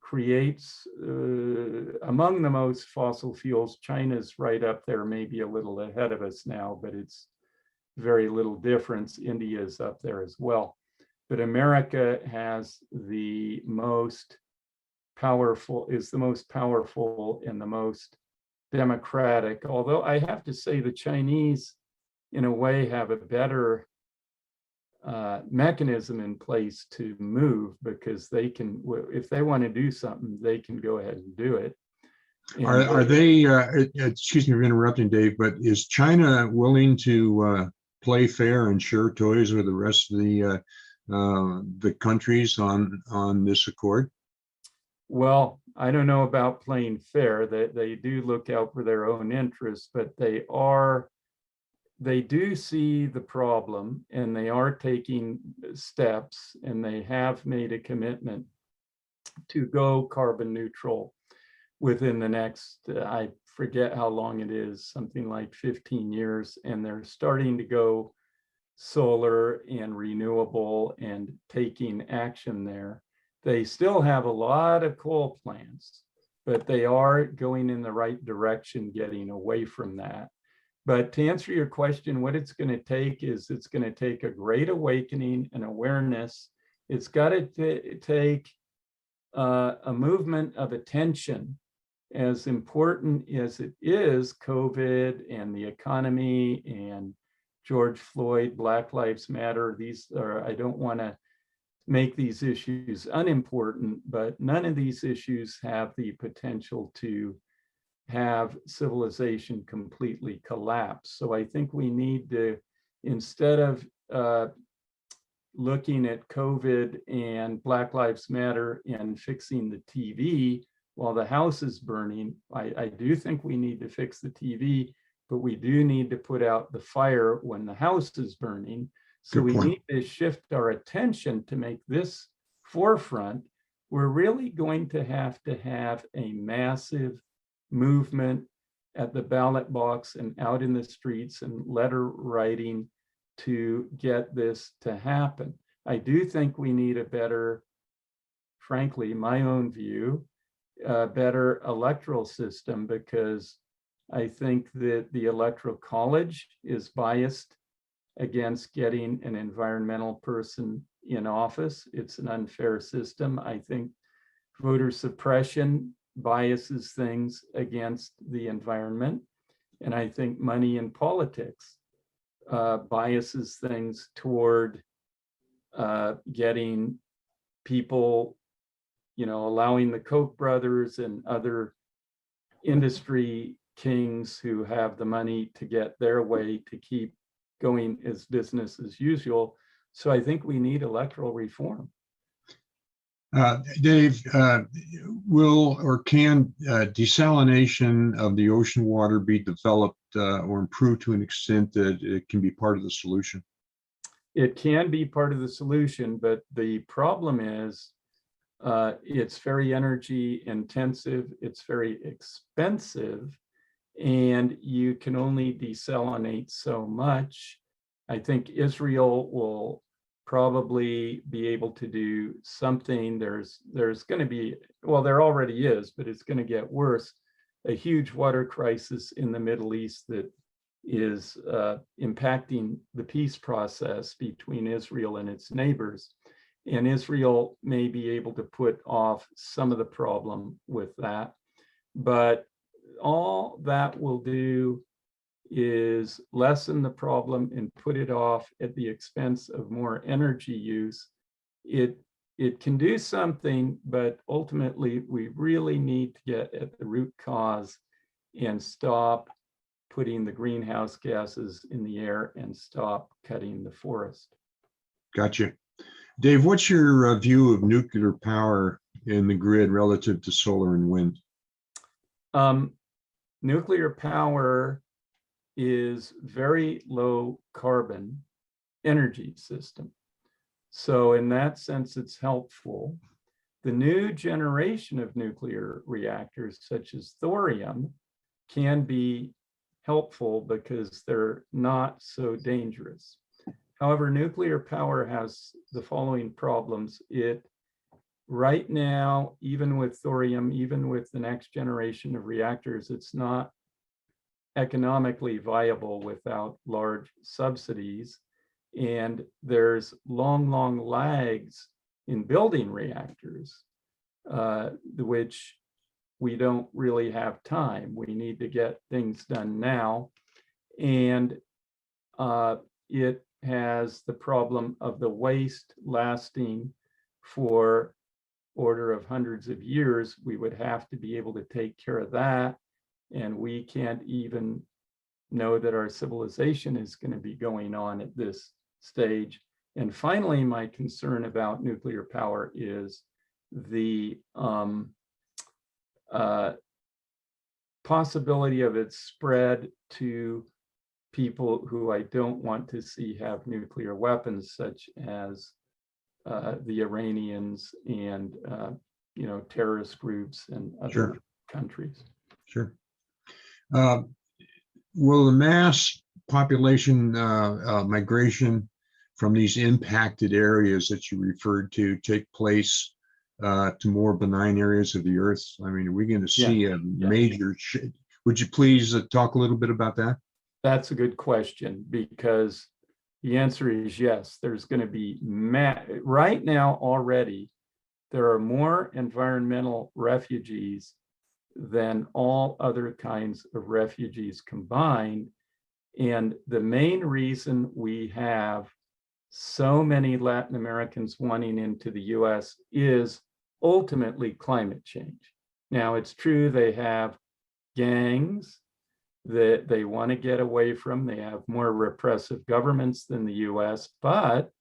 [SPEAKER 10] creates among the most fossil fuels. China's right up there, maybe a little ahead of us now, but it's very little difference. India is up there as well. But America has the most powerful, is the most powerful and the most democratic. Although I have to say the Chinese, in a way, have a better mechanism in place to move, because they can, if they want to do something, they can go ahead and do it. And
[SPEAKER 1] Are they, excuse me for interrupting, Dave, but is China willing to play fair and share toys with the rest of the countries on this accord?
[SPEAKER 10] Well, I don't know about playing fair. They do look out for their own interests, but they do see the problem, and they are taking steps, and they have made a commitment to go carbon neutral within the next, I forget how long it is, something like 15 years. And they're starting to go solar and renewable and taking action there. They still have a lot of coal plants, but they are going in the right direction, getting away from that. But to answer your question, what it's going to take is, it's going to take a great awakening and awareness. It's got to take a movement of attention. As important as it is, COVID and the economy and George Floyd, Black Lives Matter, these are, I don't want to make these issues unimportant, but none of these issues have the potential to have civilization completely collapse. So I think we need to, instead of looking at COVID and Black Lives Matter and fixing the TV while the house is burning, I do think we need to fix the TV, but we do need to put out the fire when the house is burning. So we need to shift our attention to make this forefront. We're really going to have a massive movement at the ballot box and out in the streets and letter writing to get this to happen. I do think we need a better, frankly, my own view, a better electoral system, because I think that the Electoral College is biased against getting an environmental person in office. It's an unfair system. I think voter suppression biases things against the environment. And I think money in politics biases things toward getting people, allowing the Koch brothers and other industry kings who have the money to get their way to keep going as business as usual. So I think we need electoral reform.
[SPEAKER 1] Dave, will or can desalination of the ocean water be developed or improved to an extent that it can be part of the solution?
[SPEAKER 10] It can be part of the solution, but the problem is it's very energy intensive, it's very expensive, and you can only desalinate so much. I think Israel will probably be able to do something. There's going to be, well, there already is, but it's going to get worse, a huge water crisis in the Middle East that is impacting the peace process between Israel and its neighbors. And Israel may be able to put off some of the problem with that. But all that will do is lessen the problem and put it off at the expense of more energy use. It it can do something, but ultimately we really need to get at the root cause and stop putting the greenhouse gases in the air and stop cutting the forest.
[SPEAKER 1] Gotcha. Dave, what's your view of nuclear power in the grid relative to solar and wind?
[SPEAKER 10] Nuclear power is very low carbon energy system. So in that sense, it's helpful. The new generation of nuclear reactors, such as thorium, can be helpful because they're not so dangerous. However, nuclear power has the following problems. Right now, even with thorium, even with the next generation of reactors, it's not economically viable without large subsidies. And there's long lags in building reactors, which we don't really have time. We need to get things done now. And it has the problem of the waste lasting for order of hundreds of years. We would have to be able to take care of that. And we can't even know that our civilization is going to be going on at this stage. And finally, my concern about nuclear power is the possibility of its spread to people who I don't want to see have nuclear weapons, such as the Iranians and terrorist groups and other countries.
[SPEAKER 1] Sure. Will the mass population migration from these impacted areas that you referred to take place to more benign areas of the Earth? I mean, are we going to see a major? Would you please talk a little bit about that?
[SPEAKER 10] That's a good question, because the answer is yes. There's going to be right now already, there are more environmental refugees than all other kinds of refugees combined. And the main reason we have so many Latin Americans wanting into the US is ultimately climate change. Now, it's true they have gangs that they want to get away from. They have more repressive governments than the US, but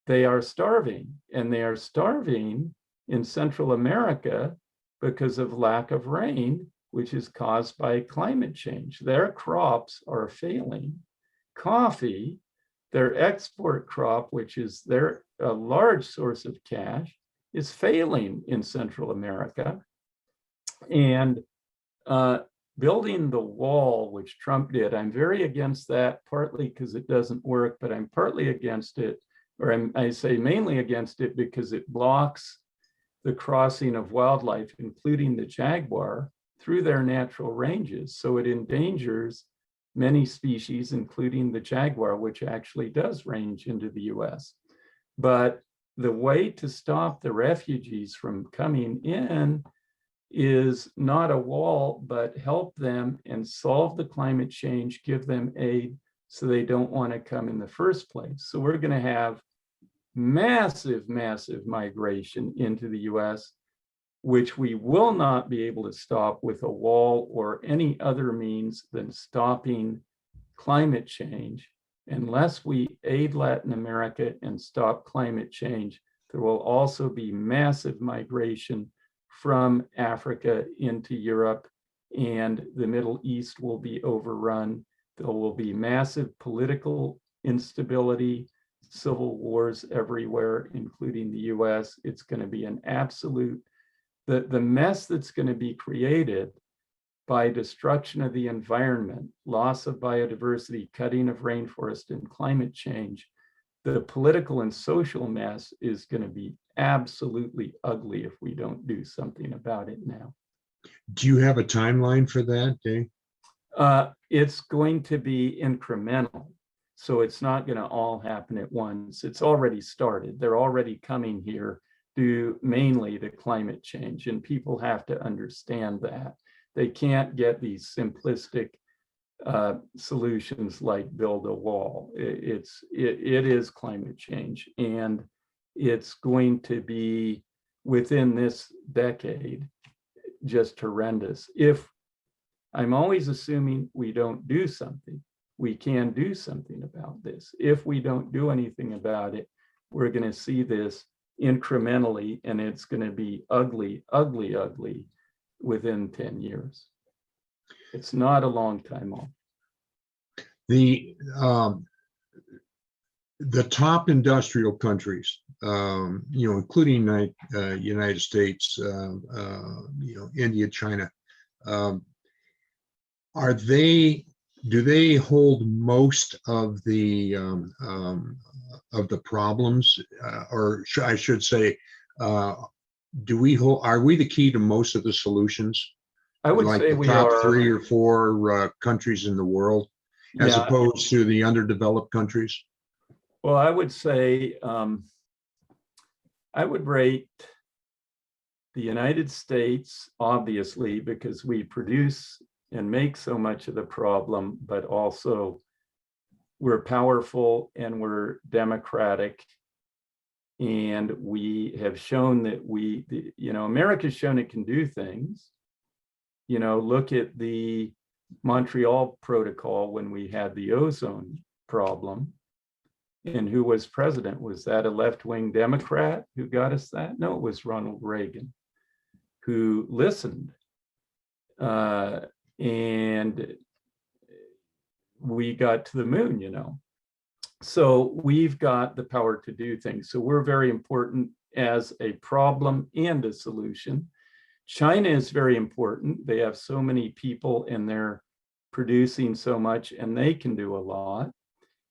[SPEAKER 10] they are starving, and they are starving in Central America because of lack of rain, which is caused by climate change. Their crops are failing. Coffee, their export crop, which is a large source of cash, is failing in Central America. And building the wall, which Trump did, I'm very against that, partly because it doesn't work, but I'm partly against it, or I say mainly against it because it blocks the crossing of wildlife, including the jaguar, through their natural ranges. So it endangers many species, including the jaguar, which actually does range into the US. But the way to stop the refugees from coming in is not a wall, but help them and solve the climate change, give them aid so they don't want to come in the first place. So we're going to have massive migration into the US, which we will not be able to stop with a wall or any other means than stopping climate change. Unless we aid Latin America and stop climate change, there will also be massive migration from Africa into Europe, and the Middle East will be overrun. There will be massive political instability, civil wars everywhere, including the US. It's going to be an absolute, the mess that's going to be created by destruction of the environment, loss of biodiversity, cutting of rainforest, and climate change. The political and social mess is going to be absolutely ugly if we don't do something about it now.
[SPEAKER 1] Do you have a timeline for that, Dave?
[SPEAKER 10] It's going to be incremental. So it's not going to all happen at once. It's already started. They're already coming here due mainly to climate change, and people have to understand that. They can't get these simplistic solutions like build a wall. It is climate change, and it's going to be within this decade, just horrendous. If I'm always assuming we don't do something, we can do something about this. If we don't do anything about it, we're going to see this incrementally, and it's going to be ugly, ugly, ugly within 10 years. It's not a long time off.
[SPEAKER 1] The top industrial countries, including United States, India, China, do they hold most of the problems, I should say, are we the key to most of the solutions?
[SPEAKER 10] I would
[SPEAKER 1] like
[SPEAKER 10] say
[SPEAKER 1] the
[SPEAKER 10] we
[SPEAKER 1] top
[SPEAKER 10] are
[SPEAKER 1] 3 or 4 countries in the world, as opposed to the underdeveloped countries?
[SPEAKER 10] Well, I would say I would rate the United States, obviously, because we produce and make so much of the problem, but also we're powerful and we're democratic. And we have shown that America's shown it can do things. Look at the Montreal Protocol when we had the ozone problem. And who was president? Was that a left-wing Democrat who got us that? No, it was Ronald Reagan, who listened. And we got to the moon, So we've got the power to do things. So we're very important as a problem and a solution. China is very important. They have so many people and they're producing so much and they can do a lot.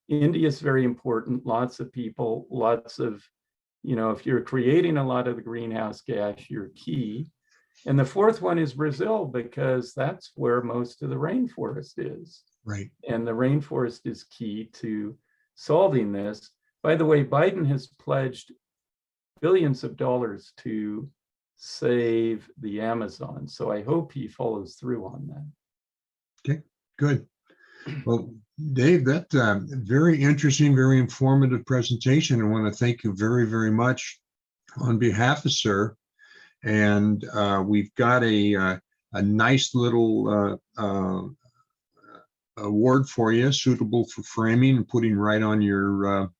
[SPEAKER 10] India is very important. Lots of people, lots of, if you're creating a lot of the greenhouse gas, you're key. And the fourth one is Brazil, because that's where most of the rainforest is.
[SPEAKER 1] Right.
[SPEAKER 10] And the rainforest is key to solving this. By the way, Biden has pledged billions of dollars to save the Amazon. So I hope he follows through on that.
[SPEAKER 1] Okay, good. Well, Dave, that's a very interesting, very informative presentation. I want to thank you very, very much on behalf of SIR. And we've got a nice little award for you, suitable for framing and putting right on your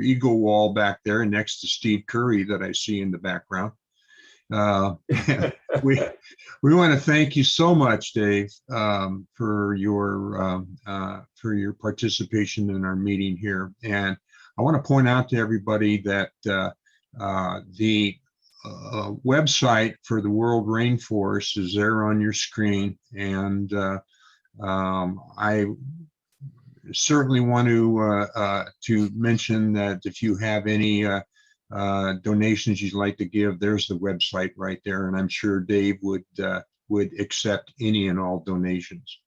[SPEAKER 1] Eagle wall back there next to Steve Curry that I see in the background. We want to thank you so much, Dave, for your participation in our meeting here. And I want to point out to everybody that the website for the World Rainforest is there on your screen, and I certainly want to mention that if you have any donations you'd like to give, there's the website right there, and I'm sure Dave would accept any and all donations.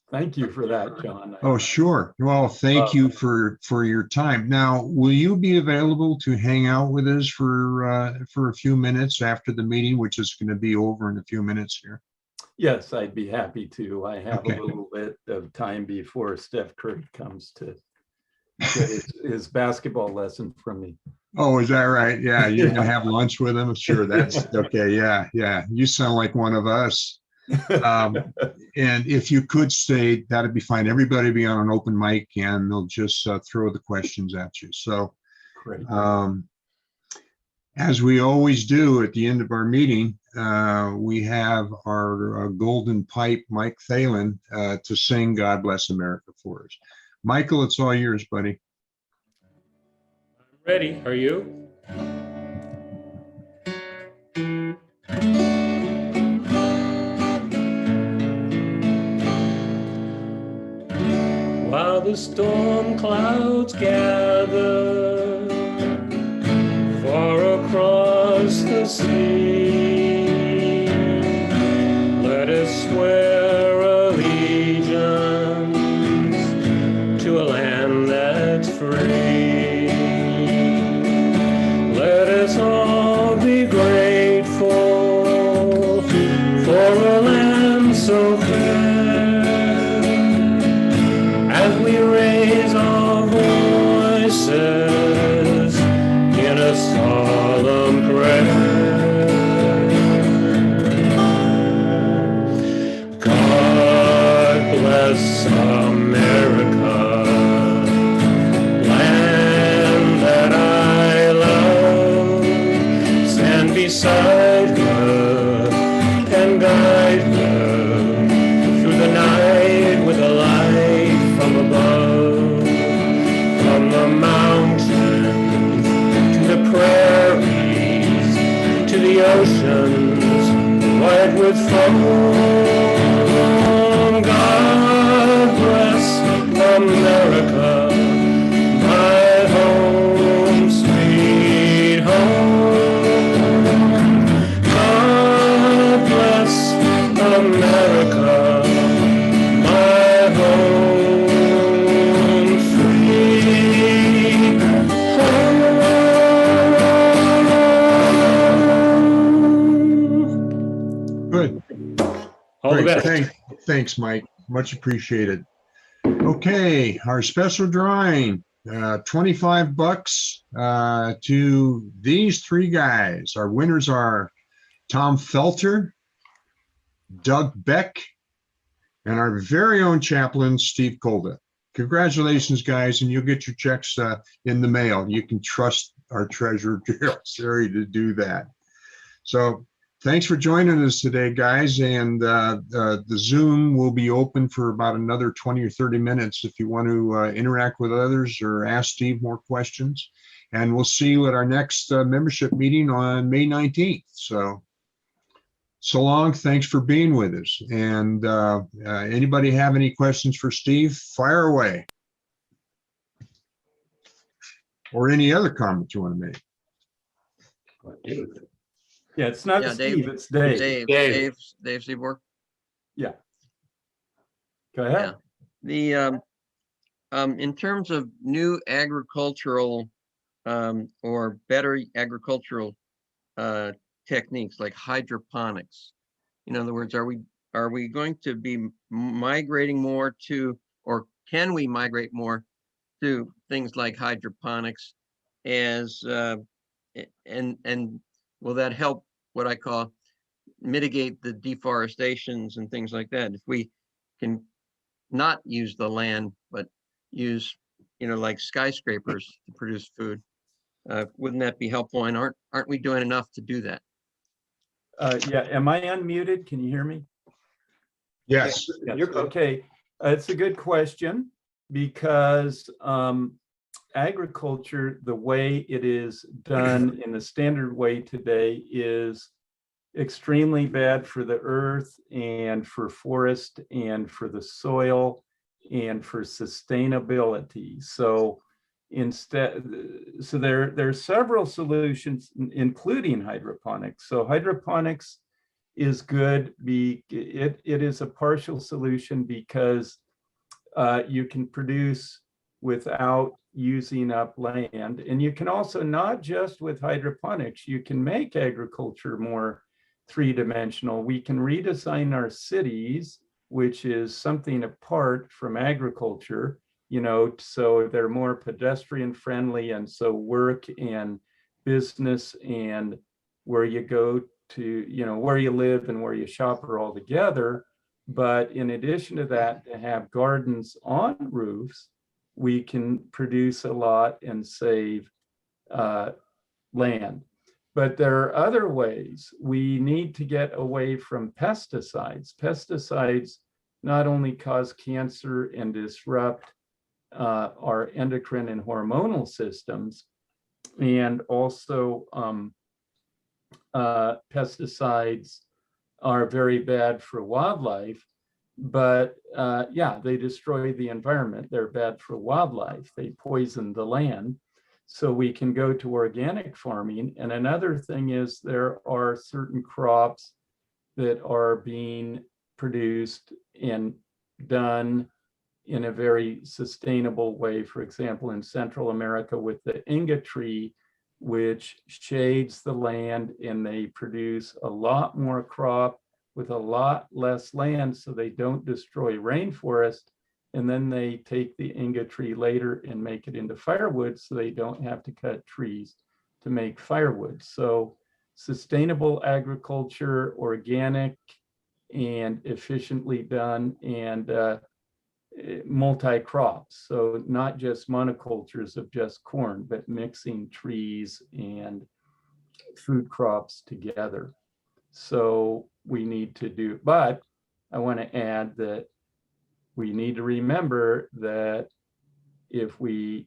[SPEAKER 10] Thank you for that, John.
[SPEAKER 1] Oh, sure. Well, thank you for your time. Now, will you be available to hang out with us for a few minutes after the meeting, which is going to be over in a few minutes here?
[SPEAKER 10] Yes, I'd be happy to. I have a little bit of time before Steph Curry comes to get his basketball lesson from me.
[SPEAKER 1] Oh, is that right? Yeah, you're going to have lunch with him? Sure, that's okay. Yeah. You sound like one of us. And if you could stay, that'd be fine. Everybody be on an open mic and they'll just throw the questions at you. So,
[SPEAKER 10] great.
[SPEAKER 1] As we always do at the end of our meeting, we have our golden pipe, Mike Thalen, to sing God Bless America for us. Michael, it's all yours, buddy.
[SPEAKER 11] I'm ready. Are you? While the storm clouds gather far across the sea, let us swear allegiance to a land that's free. Let us all be grateful for a land so fair. As we raise our voices phone. God bless America, my home, sweet home. God bless America, my home, sweet home.
[SPEAKER 1] Good.
[SPEAKER 11] All the
[SPEAKER 1] Great.
[SPEAKER 11] best.
[SPEAKER 1] Thanks, Mike. Much appreciated. Okay, our special drawing, $25 to these three guys. Our winners are Tom Felter, Doug Beck, and our very own chaplain, Steve Kolda. Congratulations, guys, and you'll get your checks in the mail. You can trust our treasurer, Gerald Sari, to do that. So thanks for joining us today, guys, and the Zoom will be open for about another 20 or 30 minutes if you want to interact with others or ask Steve more questions. And we'll see you at our next membership meeting on May 19th. So long, thanks for being with us. And anybody have any questions for Steve? Fire away. Or any other comment you want to make.
[SPEAKER 10] Yeah, it's not
[SPEAKER 12] Yeah,
[SPEAKER 10] Steve, it's Dave.
[SPEAKER 12] Dave Seaborg.
[SPEAKER 10] Yeah. Go ahead.
[SPEAKER 12] The in terms of new agricultural or better agricultural techniques like hydroponics. In other words, are we going to be migrating more to, or can we migrate more to things like hydroponics as and will that help what I call mitigate the deforestations and things like that? If we can not use the land, but use, like skyscrapers to produce food, wouldn't that be helpful? And aren't we doing enough to do that?
[SPEAKER 10] Yeah, am I unmuted? Can you hear me?
[SPEAKER 1] Yes.
[SPEAKER 10] Okay, it's a good question because agriculture, the way it is done in the standard way today, is extremely bad for the earth and for forest and for the soil and for sustainability. So there are several solutions, including hydroponics. So hydroponics is good. It is a partial solution because you can produce without using up land. And you can also, not just with hydroponics, you can make agriculture more three-dimensional. We can redesign our cities, which is something apart from agriculture, so they're more pedestrian friendly. And so work and business and where you go to, where you live and where you shop are all together. But in addition to that, to have gardens on roofs, we can produce a lot and save land. But there are other ways. We need to get away from pesticides. Pesticides not only cause cancer and disrupt our endocrine and hormonal systems, and also pesticides are very bad for wildlife, but they destroy the environment. They're bad for wildlife. They poison the land. So we can go to organic farming. And another thing is there are certain crops that are being produced and done in a very sustainable way. For example, in Central America with the Inga tree, which shades the land, and they produce a lot more crop with a lot less land, so they don't destroy rainforest. And then they take the Inga tree later and make it into firewood, so they don't have to cut trees to make firewood. So sustainable agriculture, organic and efficiently done, and multi-crops. So not just monocultures of just corn, but mixing trees and food crops together. So we need to do, but I want to add that we need to remember that if we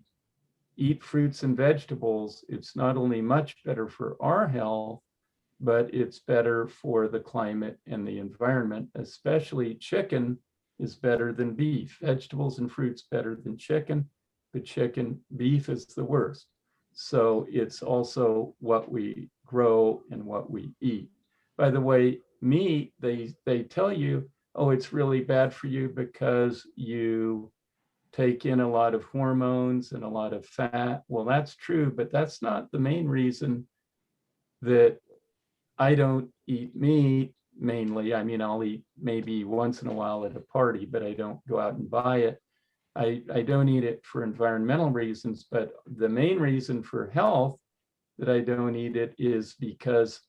[SPEAKER 10] eat fruits and vegetables, it's not only much better for our health, but it's better for the climate and the environment, especially chicken is better than beef. Vegetables and fruits better than chicken, but beef is the worst. So it's also what we grow and what we eat. By the way, meat, they tell you, oh, it's really bad for you because you take in a lot of hormones and a lot of fat. Well, that's true, but that's not the main reason that I don't eat meat mainly. I mean, I'll eat maybe once in a while at a party, but I don't go out and buy it. I don't eat it for environmental reasons, but the main reason for health that I don't eat it is because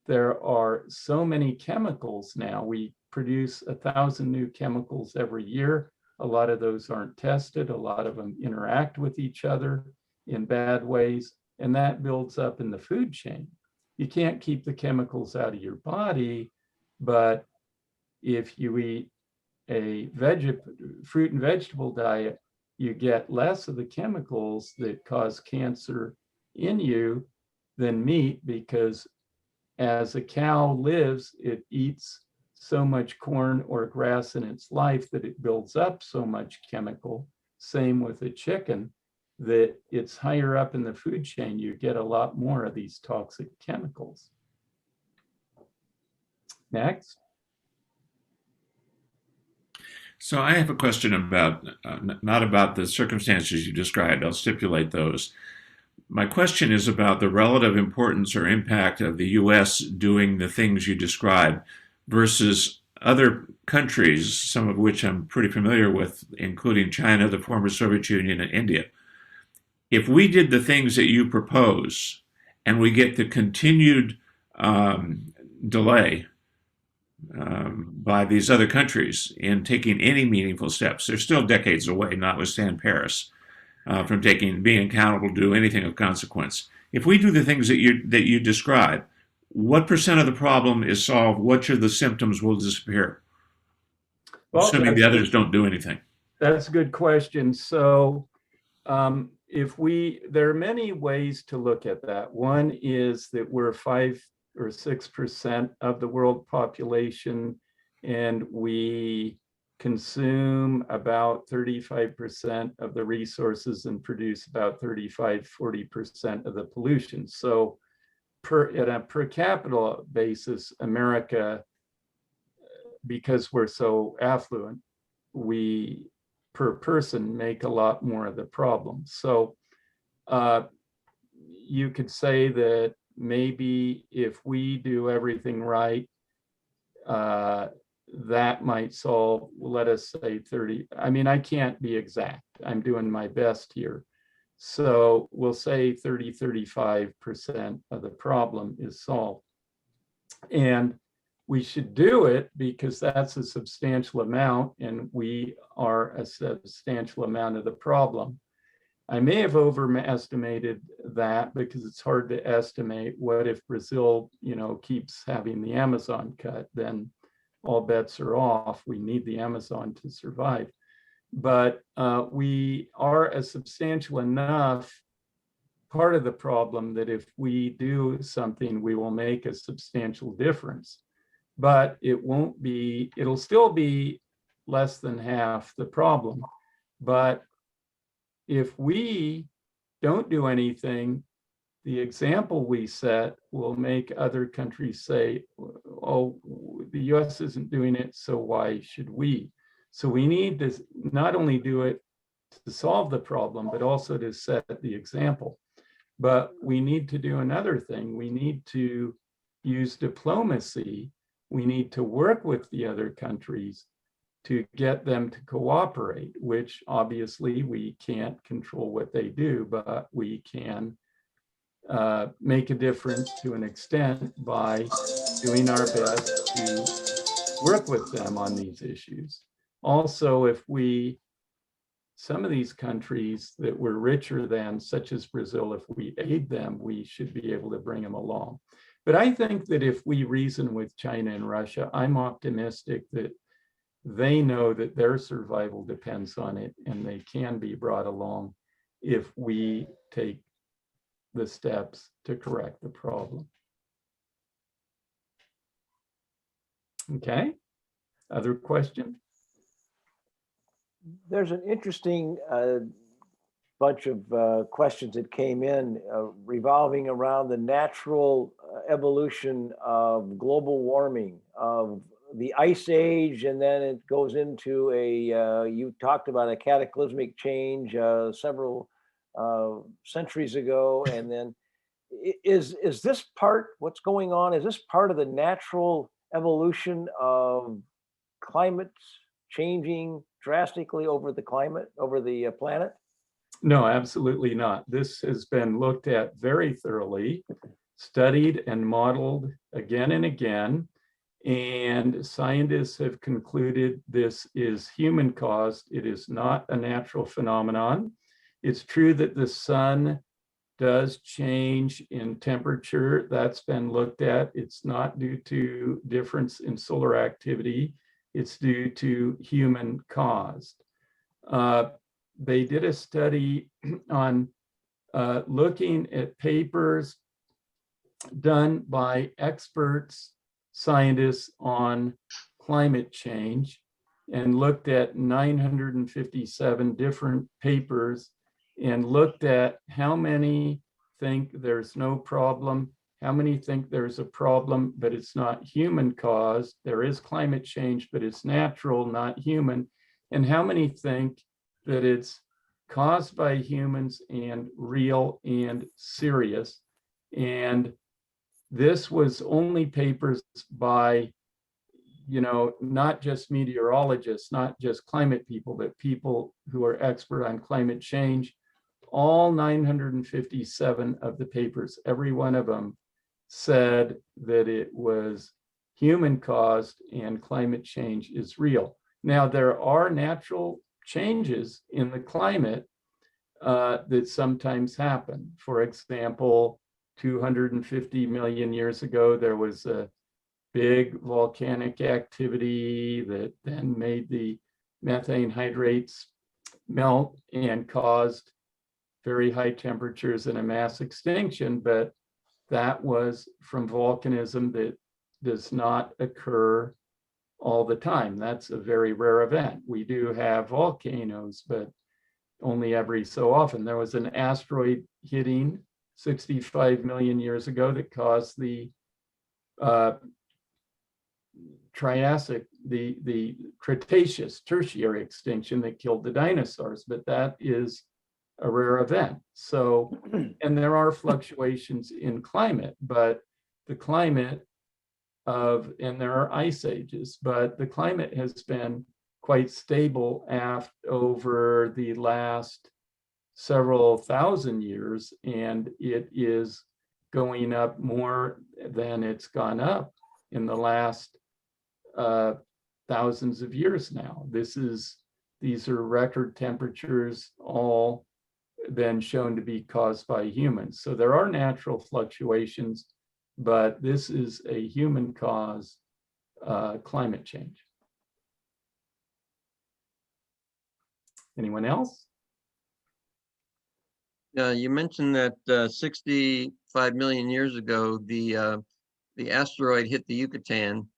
[SPEAKER 10] there are so many chemicals now. We produce 1,000 new chemicals every year. A lot of those aren't tested. A lot of them interact with each other in bad ways, and that builds up in the food chain. You can't keep the chemicals out of your body, but if you eat a fruit and vegetable diet, you get less of the chemicals that cause cancer in you than meat, because as a cow lives, it eats so much corn or grass in its life that it builds up so much chemical. Same with a chicken, that it's higher up in the food chain, you get a lot more of these toxic chemicals. Next.
[SPEAKER 13] So I have a question about, not about the circumstances you described, I'll stipulate those. My question is about the relative importance or impact of the US doing the things you described versus other countries, some of which I'm pretty familiar with, including China, the former Soviet Union, and India. If we did the things that you propose and we get the continued delay by these other countries in taking any meaningful steps, they're still decades away, notwithstanding Paris, from being accountable to do anything of consequence. If we do the things that you describe, what percent of the problem is solved? Which of the symptoms will disappear? Well, assuming the others don't do anything.
[SPEAKER 10] That's a good question. So there are many ways to look at that. One is that we're 5 or 6% of the world population, and we consume about 35% of the resources and produce about 35–40% of the pollution. So at a per capita basis, America, because we're so affluent, we per person make a lot more of the problem. So you could say that maybe if we do everything right, that might solve, let us say 30. I mean, I can't be exact. I'm doing my best here. So we'll say 30–35% of the problem is solved. And we should do it because that's a substantial amount, and we are a substantial amount of the problem. I may have overestimated that because it's hard to estimate. What if Brazil, keeps having the Amazon cut? Then all bets are off. We need the Amazon to survive. But we are a substantial enough part of the problem that if we do something, we will make a substantial difference. But it'll still be less than half the problem. But if we don't do anything, the example we set will make other countries say, oh, the US isn't doing it, so why should we? So we need to not only do it to solve the problem, but also to set the example. But we need to do another thing. We need to use diplomacy. We need to work with the other countries to get them to cooperate, which obviously we can't control what they do, but we can make a difference to an extent by doing our best to work with them on these issues. Also, some of these countries that we're richer than, such as Brazil, if we aid them, we should be able to bring them along. But I think that if we reason with China and Russia, I'm optimistic that they know that their survival depends on it, and they can be brought along if we take the steps to correct the problem. Okay, other questions?
[SPEAKER 4] There's an interesting bunch of questions that came in revolving around the natural evolution of global warming, of the ice age, and then it goes into you talked about a cataclysmic change several centuries ago, and then is this part, what's going on, is this part of the natural evolution of climate changing drastically over the planet?
[SPEAKER 10] No, absolutely not. This has been looked at very thoroughly, studied and modeled again and again, and scientists have concluded this is human caused. It is not a natural phenomenon. It's true that the sun does change in temperature. That's been looked at. It's not due to difference in solar activity. It's due to human caused. They did a study on looking at papers done by experts, scientists on climate change, and looked at 957 different papers and looked at how many think there's no problem, how many think there's a problem, but it's not human caused. There is climate change, but it's natural, not human. And how many think that it's caused by humans and real and serious. And this was only papers by, not just meteorologists, not just climate people, but people who are expert on climate change. All 957 of the papers, every one of them said that it was human caused and climate change is real. Now, there are natural changes in the climate that sometimes happen. For example, 250 million years ago, there was a big volcanic activity that then made the methane hydrates melt and caused very high temperatures and a mass extinction, but that was from volcanism that does not occur all the time. That's a very rare event. We do have volcanoes, but only every so often. There was an asteroid hitting 65 million years ago that caused the Triassic, the Cretaceous tertiary extinction that killed the dinosaurs, but that is a rare event. So, and there are fluctuations in climate, but the climate and there are ice ages, but the climate has been quite stable over the last several thousand years, and it is going up more than it's gone up in the last thousands of years now. These are record temperatures, all been shown to be caused by humans. So there are natural fluctuations, but this is a human caused climate change. Anyone else?
[SPEAKER 12] You mentioned that 65 million years ago, the asteroid hit the Yucatan,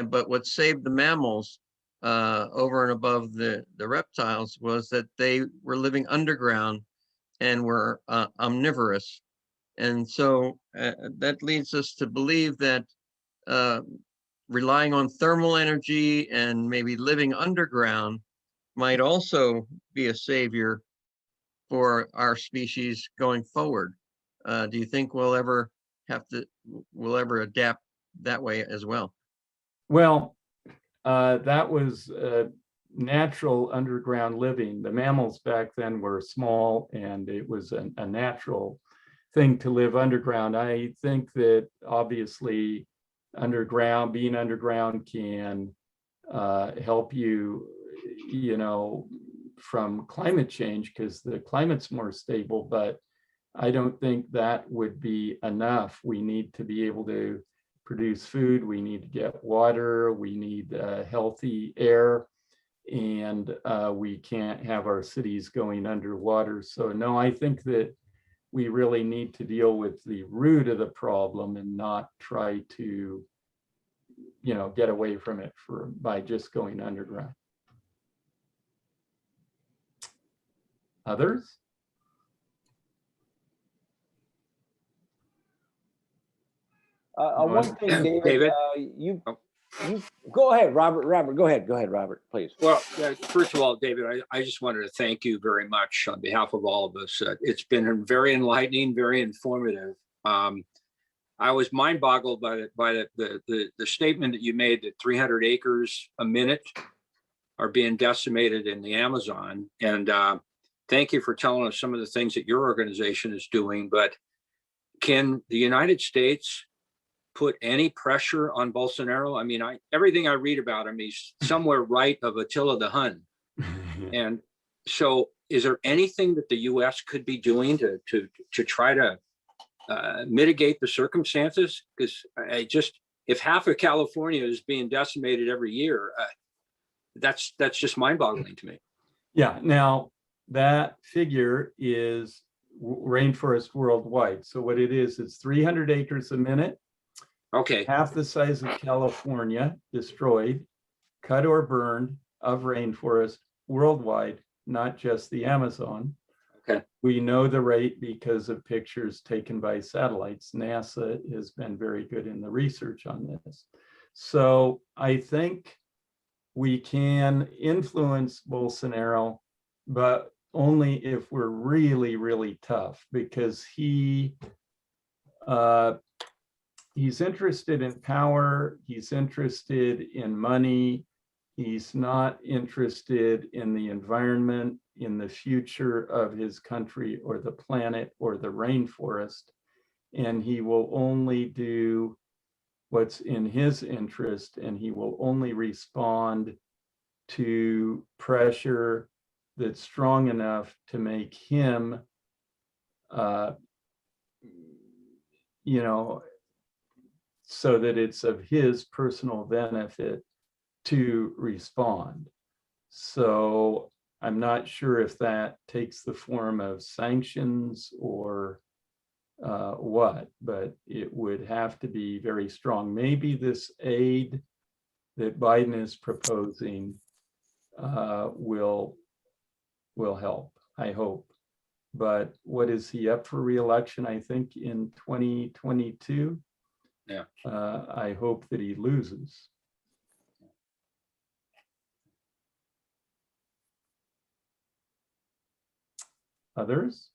[SPEAKER 12] but what saved the mammals over and above the reptiles was that they were living underground and were omnivorous. And so that leads us to believe that relying on thermal energy and maybe living underground might also be a savior for our species going forward. Do you think we'll ever adapt that way as well?
[SPEAKER 10] Well, that was natural underground living. The mammals back then were small, and it was a natural thing to live underground. I think that obviously being underground can help you, from climate change, because the climate's more stable, but I don't think that would be enough. We need to be able to produce food, we need to get water, we need healthy air, and we can't have our cities going underwater. So no, I think that we really need to deal with the root of the problem and not try to, get away from it by just going underground. Others?
[SPEAKER 4] One thing, David,
[SPEAKER 9] David?
[SPEAKER 4] you go ahead, Robert. Robert, go ahead, Robert, please.
[SPEAKER 9] Well, first of all, David, I just wanted to thank you very much on behalf of all of us. It's been very enlightening, very informative. I was mind boggled by the statement that you made that 300 acres a minute are being decimated in the Amazon. And thank you for telling us some of the things that your organization is doing. But can the United States put any pressure on Bolsonaro? I mean, everything I read about him, he's somewhere right of Attila the Hun. And so is there anything that the US could be doing to try to mitigate the circumstances? Because if half of California is being decimated every year, that's just mind-boggling to me.
[SPEAKER 10] Yeah, now that figure is rainforest worldwide. So what it is, it's 300 acres a minute.
[SPEAKER 9] Okay.
[SPEAKER 10] Half the size of California destroyed, cut or burned of rainforest worldwide, not just the Amazon.
[SPEAKER 9] Okay.
[SPEAKER 10] We know the rate because of pictures taken by satellites. NASA has been very good in the research on this. So I think we can influence Bolsonaro, but only if we're really, really tough, because he's interested in power, he's interested in money, he's not interested in the environment, in the future of his country or the planet or the rainforest. And he will only do what's in his interest, and he will only respond to pressure that's strong enough to make him, so that it's of his personal benefit to respond. So I'm not sure if that takes the form of sanctions or what, but it would have to be very strong. Maybe this aid that Biden is proposing will help, I hope. But what is he up for re-election? I think in 2022.
[SPEAKER 9] Yeah.
[SPEAKER 10] I hope that he loses. Others?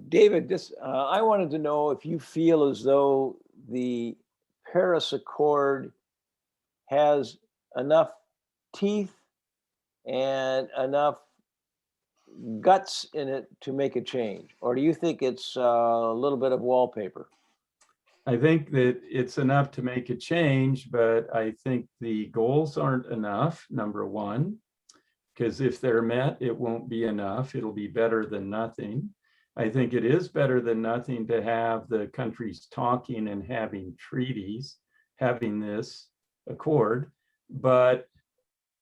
[SPEAKER 4] David, I wanted to know if you feel as though the Paris Accord has enough teeth and enough guts in it to make a change, or do you think it's a little bit of wallpaper?
[SPEAKER 10] I think that it's enough to make a change, but I think the goals aren't enough, number one, because if they're met, it won't be enough. It'll be better than nothing. I think it is better than nothing to have the countries talking and having treaties, having this accord, but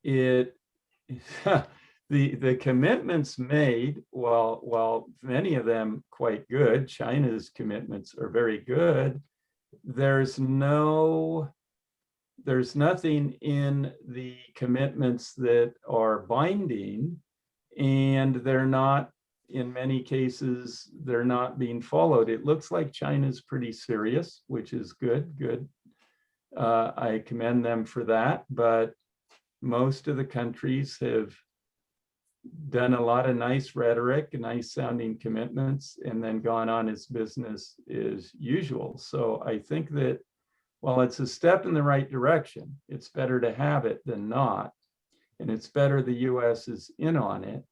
[SPEAKER 10] the commitments made, while many of them quite good, China's commitments are very good, there's nothing in the commitments that are binding, and they're not, in many cases, they're not being followed. It looks like China's pretty serious, which is good. I commend them for that, but most of the countries have done a lot of nice rhetoric, nice sounding commitments, and then gone on as business as usual. So I think that while it's a step in the right direction, it's better to have it than not. And it's better the US is in on it.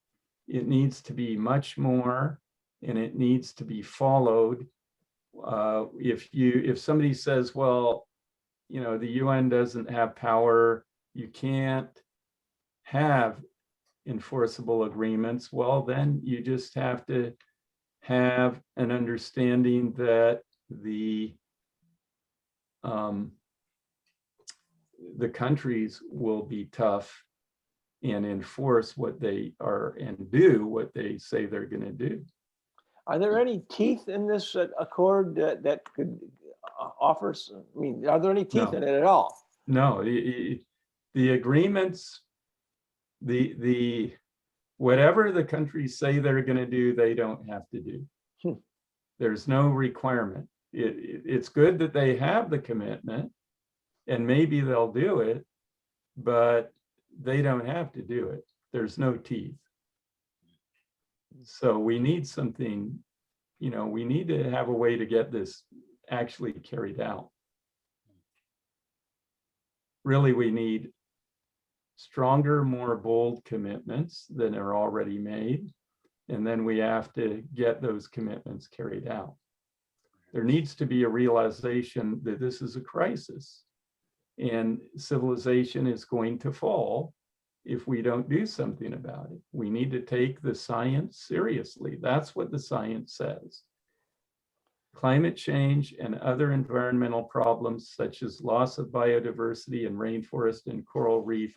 [SPEAKER 10] It needs to be much more, and it needs to be followed. If somebody says, well, the UN doesn't have power, you can't have enforceable agreements, well, then you just have to have an understanding that the countries will be tough and enforce what they are and do what they say they're going to do.
[SPEAKER 4] Are there any teeth in this accord that could offer? I mean, are there any teeth
[SPEAKER 10] No.
[SPEAKER 4] in it at all?
[SPEAKER 10] No, the agreements, the whatever the countries say they're going to do, they don't have to do. There's no requirement. It's good that they have the commitment, and maybe they'll do it, but they don't have to do it. There's no teeth. So we need something, we need to have a way to get this actually carried out. Really, we need stronger, more bold commitments than are already made. And then we have to get those commitments carried out. There needs to be a realization that this is a crisis and civilization is going to fall if we don't do something about it. We need to take the science seriously. That's what the science says. Climate change and other environmental problems such as loss of biodiversity and rainforest and coral reef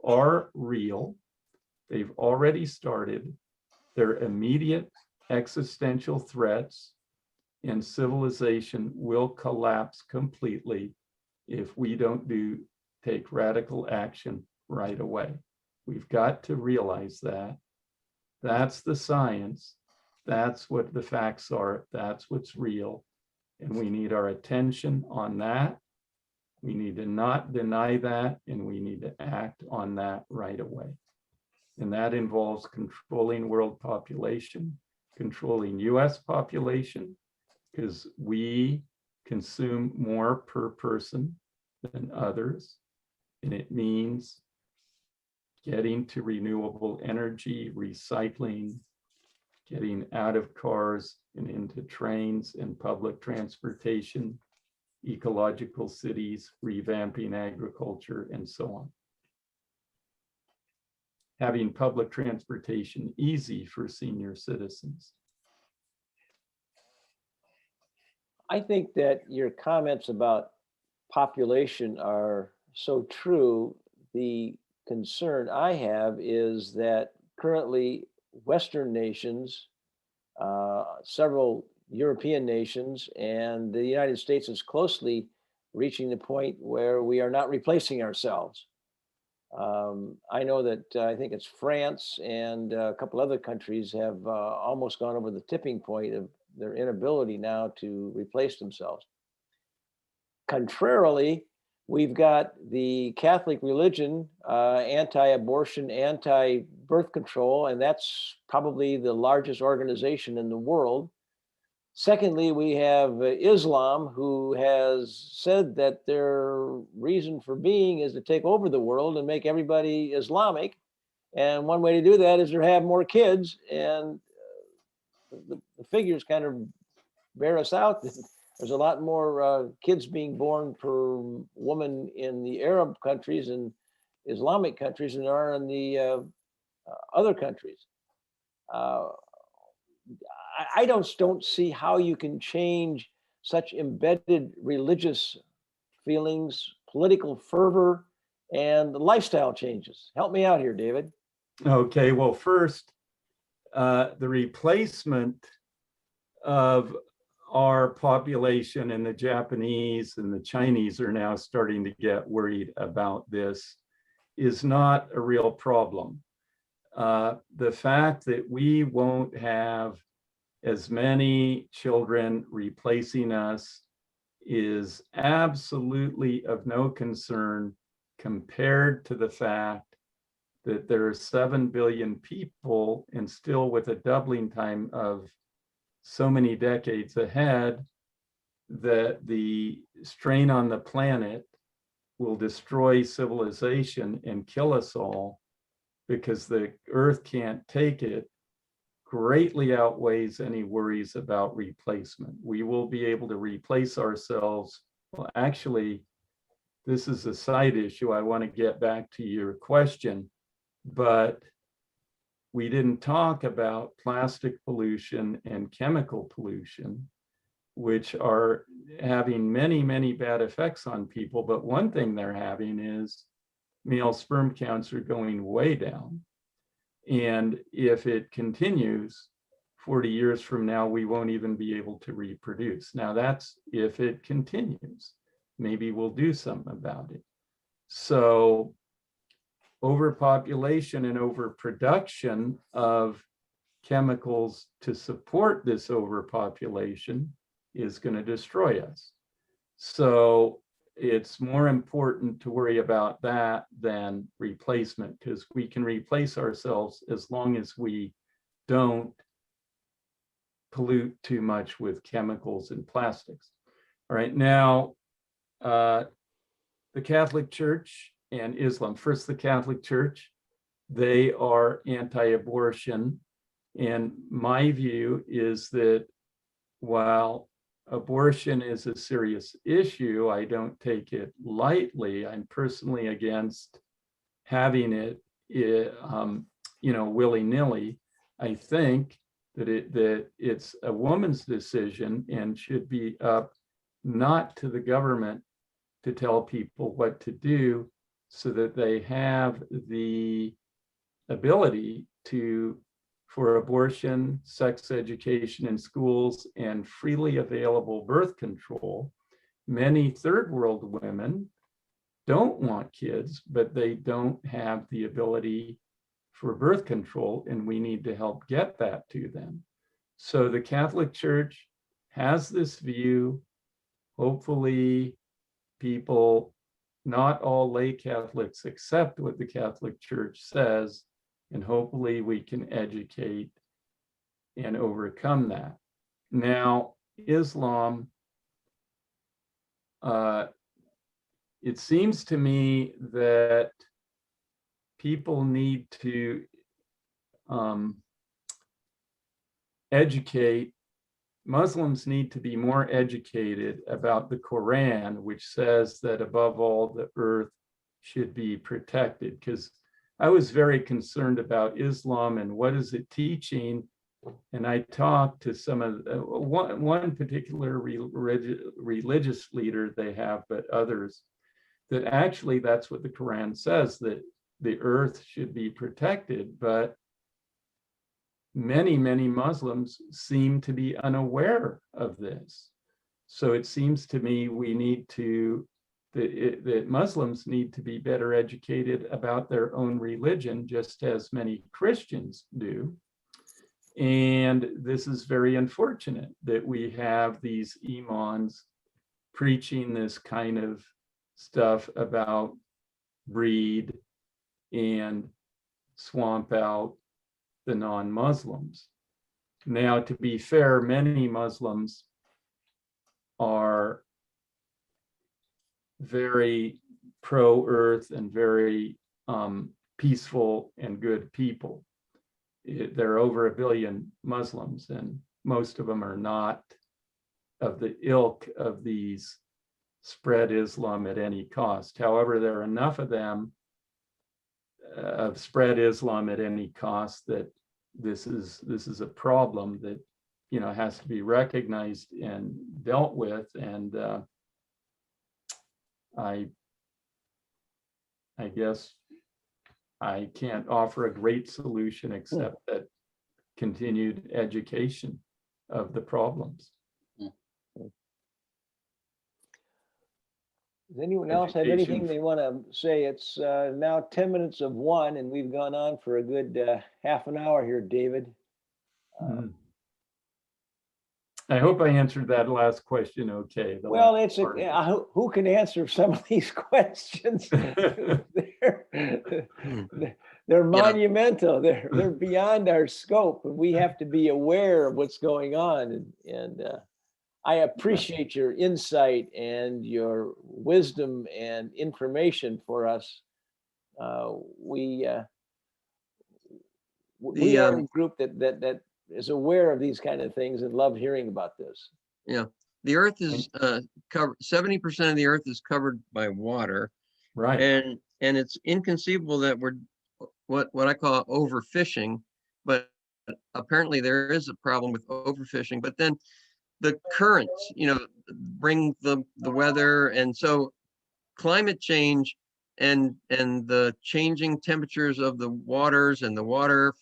[SPEAKER 10] are real. They've already started. They're immediate existential threats, and civilization will collapse completely if we don't take radical action right away. We've got to realize that. That's the science. That's what the facts are. That's what's real. And we need our attention on that. We need to not deny that, and we need to act on that right away. And that involves controlling world population, controlling US population, because we consume more per person than others. And it means getting to renewable energy, recycling, getting out of cars and into trains and public transportation, ecological cities, revamping agriculture, and so on. Having public transportation easy for senior citizens.
[SPEAKER 4] I think that your comments about population are so true. The concern I have is that currently Western nations, several European nations, and the United States is closely reaching the point where we are not replacing ourselves. I know that I think it's France and a couple other countries have almost gone over the tipping point of their inability now to replace themselves. Contrarily, we've got the Catholic religion, anti-abortion, anti-birth control, and that's probably the largest organization in the world. Secondly, we have Islam, who has said that their reason for being is to take over the world and make everybody Islamic. And one way to do that is to have more kids. And the figures kind of bear us out. There's a lot more kids being born per woman in the Arab countries and Islamic countries than there are in the other countries. I don't see how you can change such embedded religious feelings, political fervor, and lifestyle changes. Help me out here, David.
[SPEAKER 10] Okay, well, first, the replacement of our population, and the Japanese and the Chinese are now starting to get worried about this, is not a real problem. The fact that we won't have as many children replacing us is absolutely of no concern compared to the fact that there are 7 billion people, and still with a doubling time of so many decades ahead, that the strain on the planet will destroy civilization and kill us all because the earth can't take it, greatly outweighs any worries about replacement. We will be able to replace ourselves. Well, actually, this is a side issue. I want to get back to your question, but we didn't talk about plastic pollution and chemical pollution, which are having many, many bad effects on people. But one thing they're having is male sperm counts are going way down. And if it continues 40 years from now, we won't even be able to reproduce. Now that's if it continues. Maybe we'll do something about it. So overpopulation and overproduction of chemicals to support this overpopulation is going to destroy us. So it's more important to worry about that than replacement, because we can replace ourselves as long as we don't pollute too much with chemicals and plastics. All right, now the Catholic Church and Islam. First, the Catholic Church, they are anti-abortion. And my view is that while abortion is a serious issue, I don't take it lightly. I'm personally against having it, willy-nilly. I think that it's a woman's decision and should be up not to the government to tell people what to do, so that they have the ability for abortion, sex education in schools, and freely available birth control. Many third world women don't want kids, but they don't have the ability for birth control, and we need to help get that to them. So the Catholic Church has this view. Hopefully people, not all lay Catholics, accept what the Catholic Church says, and hopefully we can educate and overcome that. Now, Islam, it seems to me that people need to educate. Muslims need to be more educated about the Quran, which says that above all, the earth should be protected. Because I was very concerned about Islam and what is it teaching. And I talked to some of one particular religious leader they have, but others, that actually that's what the Quran says, that the earth should be protected. But many Muslims seem to be unaware of this. So it seems to me we need to, that Muslims need to be better educated about their own religion, just as many Christians do. And this is very unfortunate that we have these imams preaching this kind of stuff about breed and swamp out the non-Muslims. Now, to be fair, many Muslims are very pro-earth and very peaceful and good people. There are over 1 billion Muslims, and most of them are not of the ilk of these spread Islam at any cost. However, there are enough of them of spread Islam at any cost that this is a problem that has to be recognized and dealt with. And I guess I can't offer a great solution except that continued education of the problems.
[SPEAKER 4] Does anyone else have anything they want to say? It's now 10 minutes of 1, and we've gone on for a good half an hour here, David.
[SPEAKER 10] I hope I answered that last question okay.
[SPEAKER 4] Well, it's who can answer some of these questions? They're monumental. They're beyond our scope, and we have to be aware of what's going on. And I appreciate your insight and your wisdom and information for us. We are a group that is aware of these kind of things and love hearing about this.
[SPEAKER 12] Yeah, the Earth is covered. 70% of the Earth is covered by water,
[SPEAKER 10] right?
[SPEAKER 12] And it's inconceivable that we're what I call overfishing, but apparently there is a problem with overfishing. But then the currents, bring the weather, and so climate change and the changing temperatures of the waters and the water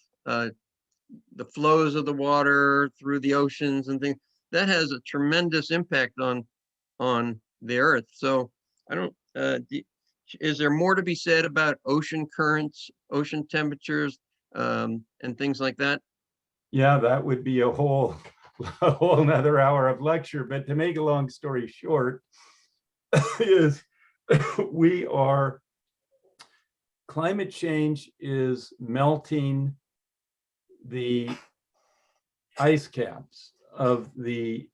[SPEAKER 12] the flows of the water through the oceans and things. That has a tremendous impact on the earth. So I don't, is there more to be said about ocean currents, ocean temperatures, and things like that?
[SPEAKER 10] Yeah, that would be a whole another hour of lecture. But to make a long story short, is climate change is melting the ice caps of the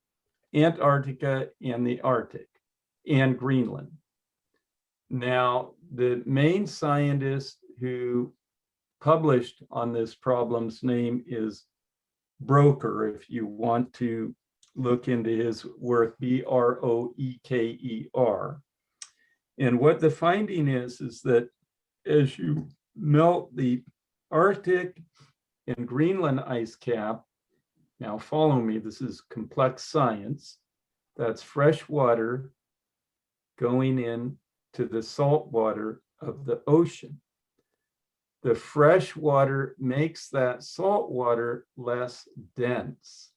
[SPEAKER 10] Antarctica and the Arctic and Greenland. Now, the main scientist who published on this problem's name is Broeker, if you want to look into his work, Broeker. And what the finding is that as you melt the Arctic and Greenland ice cap, now follow me, this is complex science, that's fresh water going in to the salt water of the ocean. The fresh water makes that salt water less dense.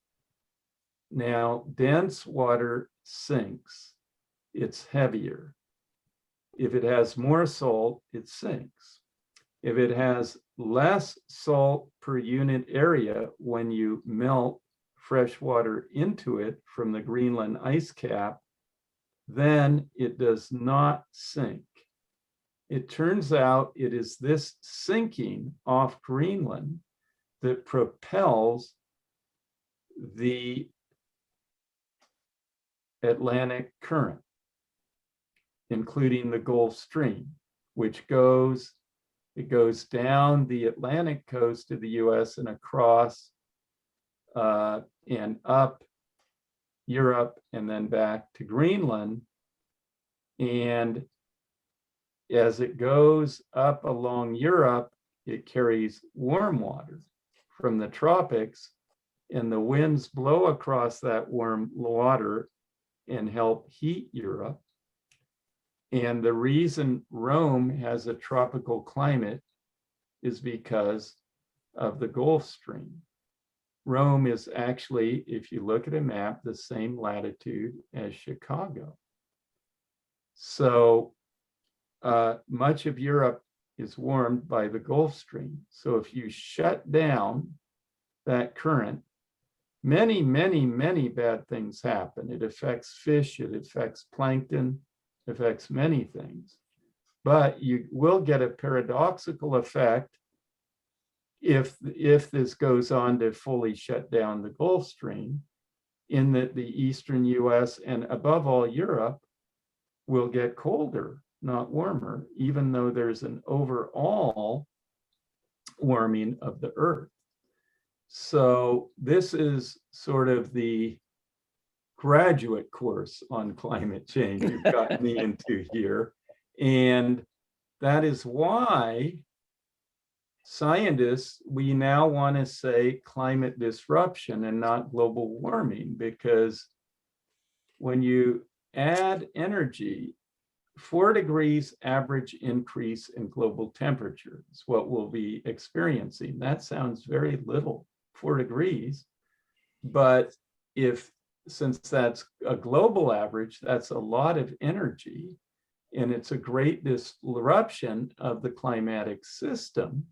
[SPEAKER 10] Now, dense water sinks. It's heavier. If it has more salt, it sinks. If it has less salt per unit area when you melt fresh water into it from the Greenland ice cap, then it does not sink. It turns out it is this sinking off Greenland that propels the Atlantic current, including the Gulf Stream, which goes down the Atlantic coast of the US and across and up Europe and then back to Greenland. And as it goes up along Europe, it carries warm water from the tropics, and the winds blow across that warm water and help heat Europe. And the reason Rome has a tropical climate is because of the Gulf Stream. Rome is actually, if you look at a map, the same latitude as Chicago. So much of Europe is warmed by the Gulf Stream. So if you shut down that current, many, many, many bad things happen. It affects fish, it affects plankton, it affects many things. But you will get a paradoxical effect if this goes on to fully shut down the Gulf Stream, in that the eastern US and above all Europe will get colder, not warmer, even though there's an overall warming of the earth. So this is sort of the graduate course on climate change you've gotten me into here. And that is why scientists, we now want to say climate disruption and not global warming, because when you add energy, 4 degrees average increase in global temperature is what we'll be experiencing. That sounds very little, 4 degrees. But since that's a global average, that's a lot of energy, and it's a great disruption of the climatic system.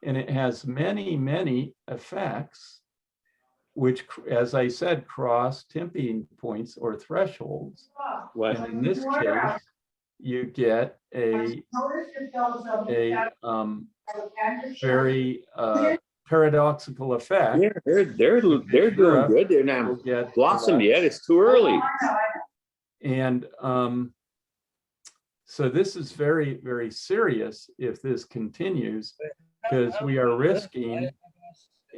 [SPEAKER 10] And it has many, many effects, which, as I said, cross tipping points or thresholds.
[SPEAKER 4] What?
[SPEAKER 10] And in this case, you get a very paradoxical effect.
[SPEAKER 5] Yeah, they're doing good. They're not blossomed yet. It's too early.
[SPEAKER 10] And so this is very, very serious if this continues, because we are risking,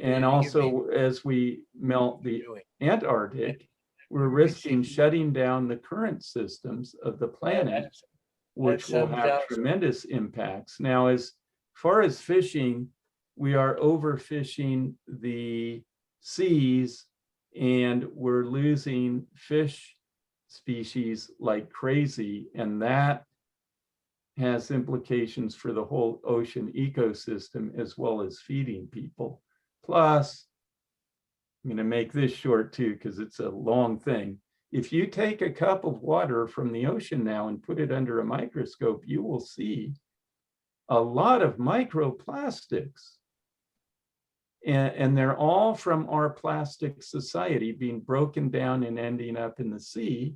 [SPEAKER 10] and also as we melt the Antarctic, we're risking shutting down the current systems of the planet, which will have tremendous impacts. Now, as far as fishing, we are overfishing the seas, and we're losing fish species like crazy, and that has implications for the whole ocean ecosystem as well as feeding people. Plus, I'm going to make this short too, because it's a long thing. If you take a cup of water from the ocean now and put it under a microscope, you will see a lot of microplastics. And they're all from our plastic society being broken down and ending up in the sea,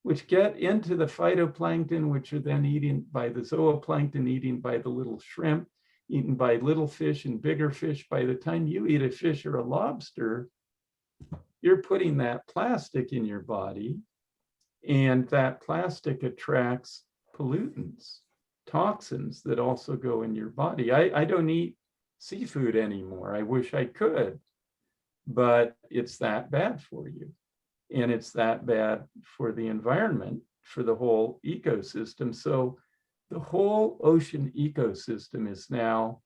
[SPEAKER 10] which get into the phytoplankton, which are then eaten by the zooplankton, eaten by the little shrimp, eaten by little fish and bigger fish. By the time you eat a fish or a lobster, you're putting that plastic in your body, and that plastic attracts pollutants, toxins that also go in your body. I don't eat seafood anymore. I wish I could, but it's that bad for you. And it's that bad for the environment, for the whole ecosystem. So the whole ocean ecosystem is now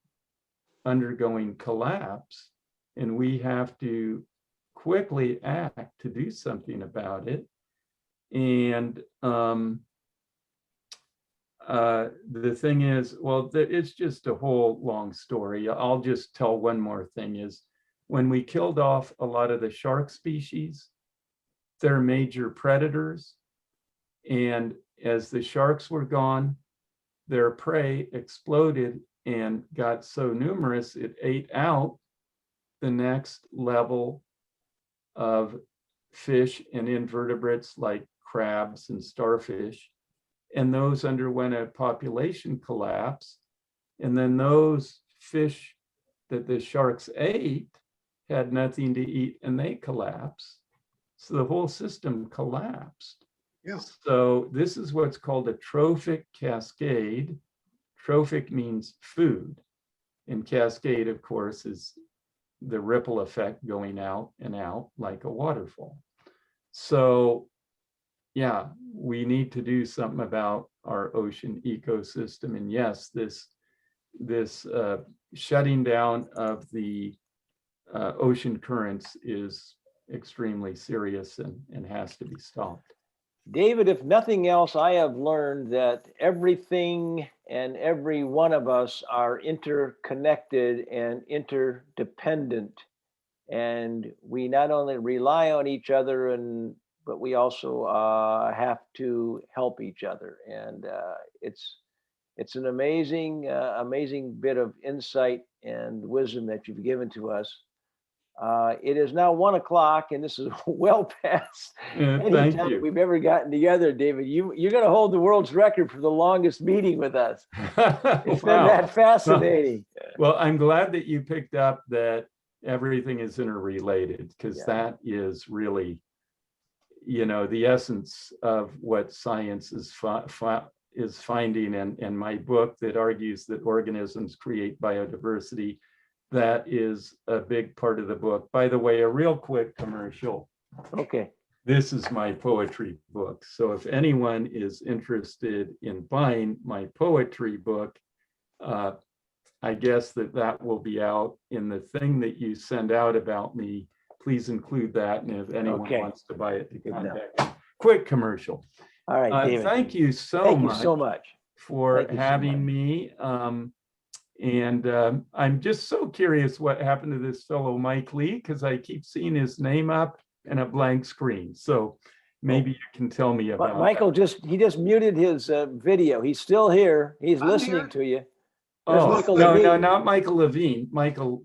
[SPEAKER 10] undergoing collapse, and we have to quickly act to do something about it. And the thing is, well, it's just a whole long story. I'll just tell one more thing is, when we killed off a lot of the shark species, they're major predators. And as the sharks were gone, their prey exploded and got so numerous, it ate out the next level of fish and invertebrates like crabs and starfish. And those underwent a population collapse. And then those fish that the sharks ate had nothing to eat, and they collapsed. So the whole system collapsed.
[SPEAKER 8] Yeah.
[SPEAKER 10] So this is what's called a trophic cascade. Trophic means food. And cascade, of course, is the ripple effect going out and out like a waterfall. So yeah, we need to do something about our ocean ecosystem. And yes, this shutting down of the ocean currents is extremely serious and has to be stopped.
[SPEAKER 4] David, if nothing else, I have learned that everything and every one of us are interconnected and interdependent. And we not only rely on each other, but we also have to help each other. And it's an amazing, amazing bit of insight and wisdom that you've given to us. It is now 1 o'clock, and this is well past any
[SPEAKER 10] Thank
[SPEAKER 4] time
[SPEAKER 10] you.
[SPEAKER 4] we've ever gotten together, David. You're going to hold the world's record for the longest meeting with us. It's been
[SPEAKER 10] Wow.
[SPEAKER 4] that fascinating.
[SPEAKER 10] Well, I'm glad that you picked up that everything is interrelated, because that is really, you know, the essence of what science is finding. And my book that argues that organisms create biodiversity, that is a big part of the book. By the way, a real quick commercial.
[SPEAKER 4] Okay.
[SPEAKER 10] This is my poetry book. So if anyone is interested in buying my poetry book, I guess that will be out in the thing that you send out about me. Please include that. And if anyone wants to buy it, to contact me. Quick commercial.
[SPEAKER 4] All right, David.
[SPEAKER 10] Thank you so much for having me. And I'm just so curious what happened to this fellow, Mike Lee, because I keep seeing his name up and a blank screen. So maybe you can tell me about
[SPEAKER 4] Michael he just muted his video. He's still here. He's listening to you. There's Michael
[SPEAKER 10] no,
[SPEAKER 4] Levine.
[SPEAKER 10] no, not Michael Levine. Michael,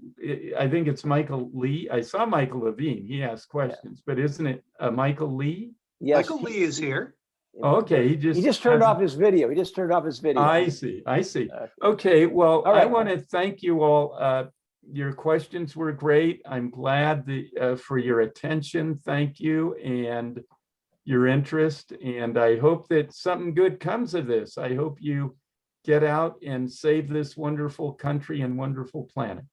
[SPEAKER 10] I think it's Michael Lee. I saw Michael Levine. He asked questions, but isn't it Michael Lee?
[SPEAKER 4] Yes.
[SPEAKER 8] Michael Lee is here.
[SPEAKER 10] Okay, he
[SPEAKER 4] just turned off his video. He just turned off his video.
[SPEAKER 10] I see. Okay, well,
[SPEAKER 4] All right.
[SPEAKER 10] I want to thank you all. Your questions were great. I'm glad for your attention. Thank you, and your interest. And I hope that something good comes of this. I hope you get out and save this wonderful country and wonderful planet.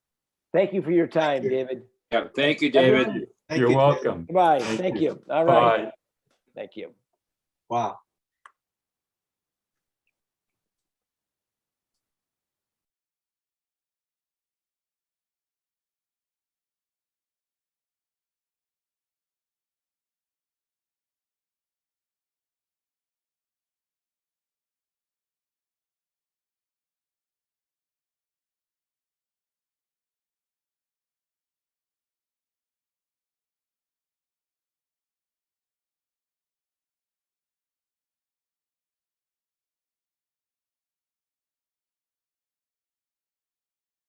[SPEAKER 4] Thank you for your time, David.
[SPEAKER 5] Yeah, thank you, David.
[SPEAKER 10] You're welcome.
[SPEAKER 4] Goodbye. Thank you. All right.
[SPEAKER 10] Bye.
[SPEAKER 4] Thank you.
[SPEAKER 1] Wow.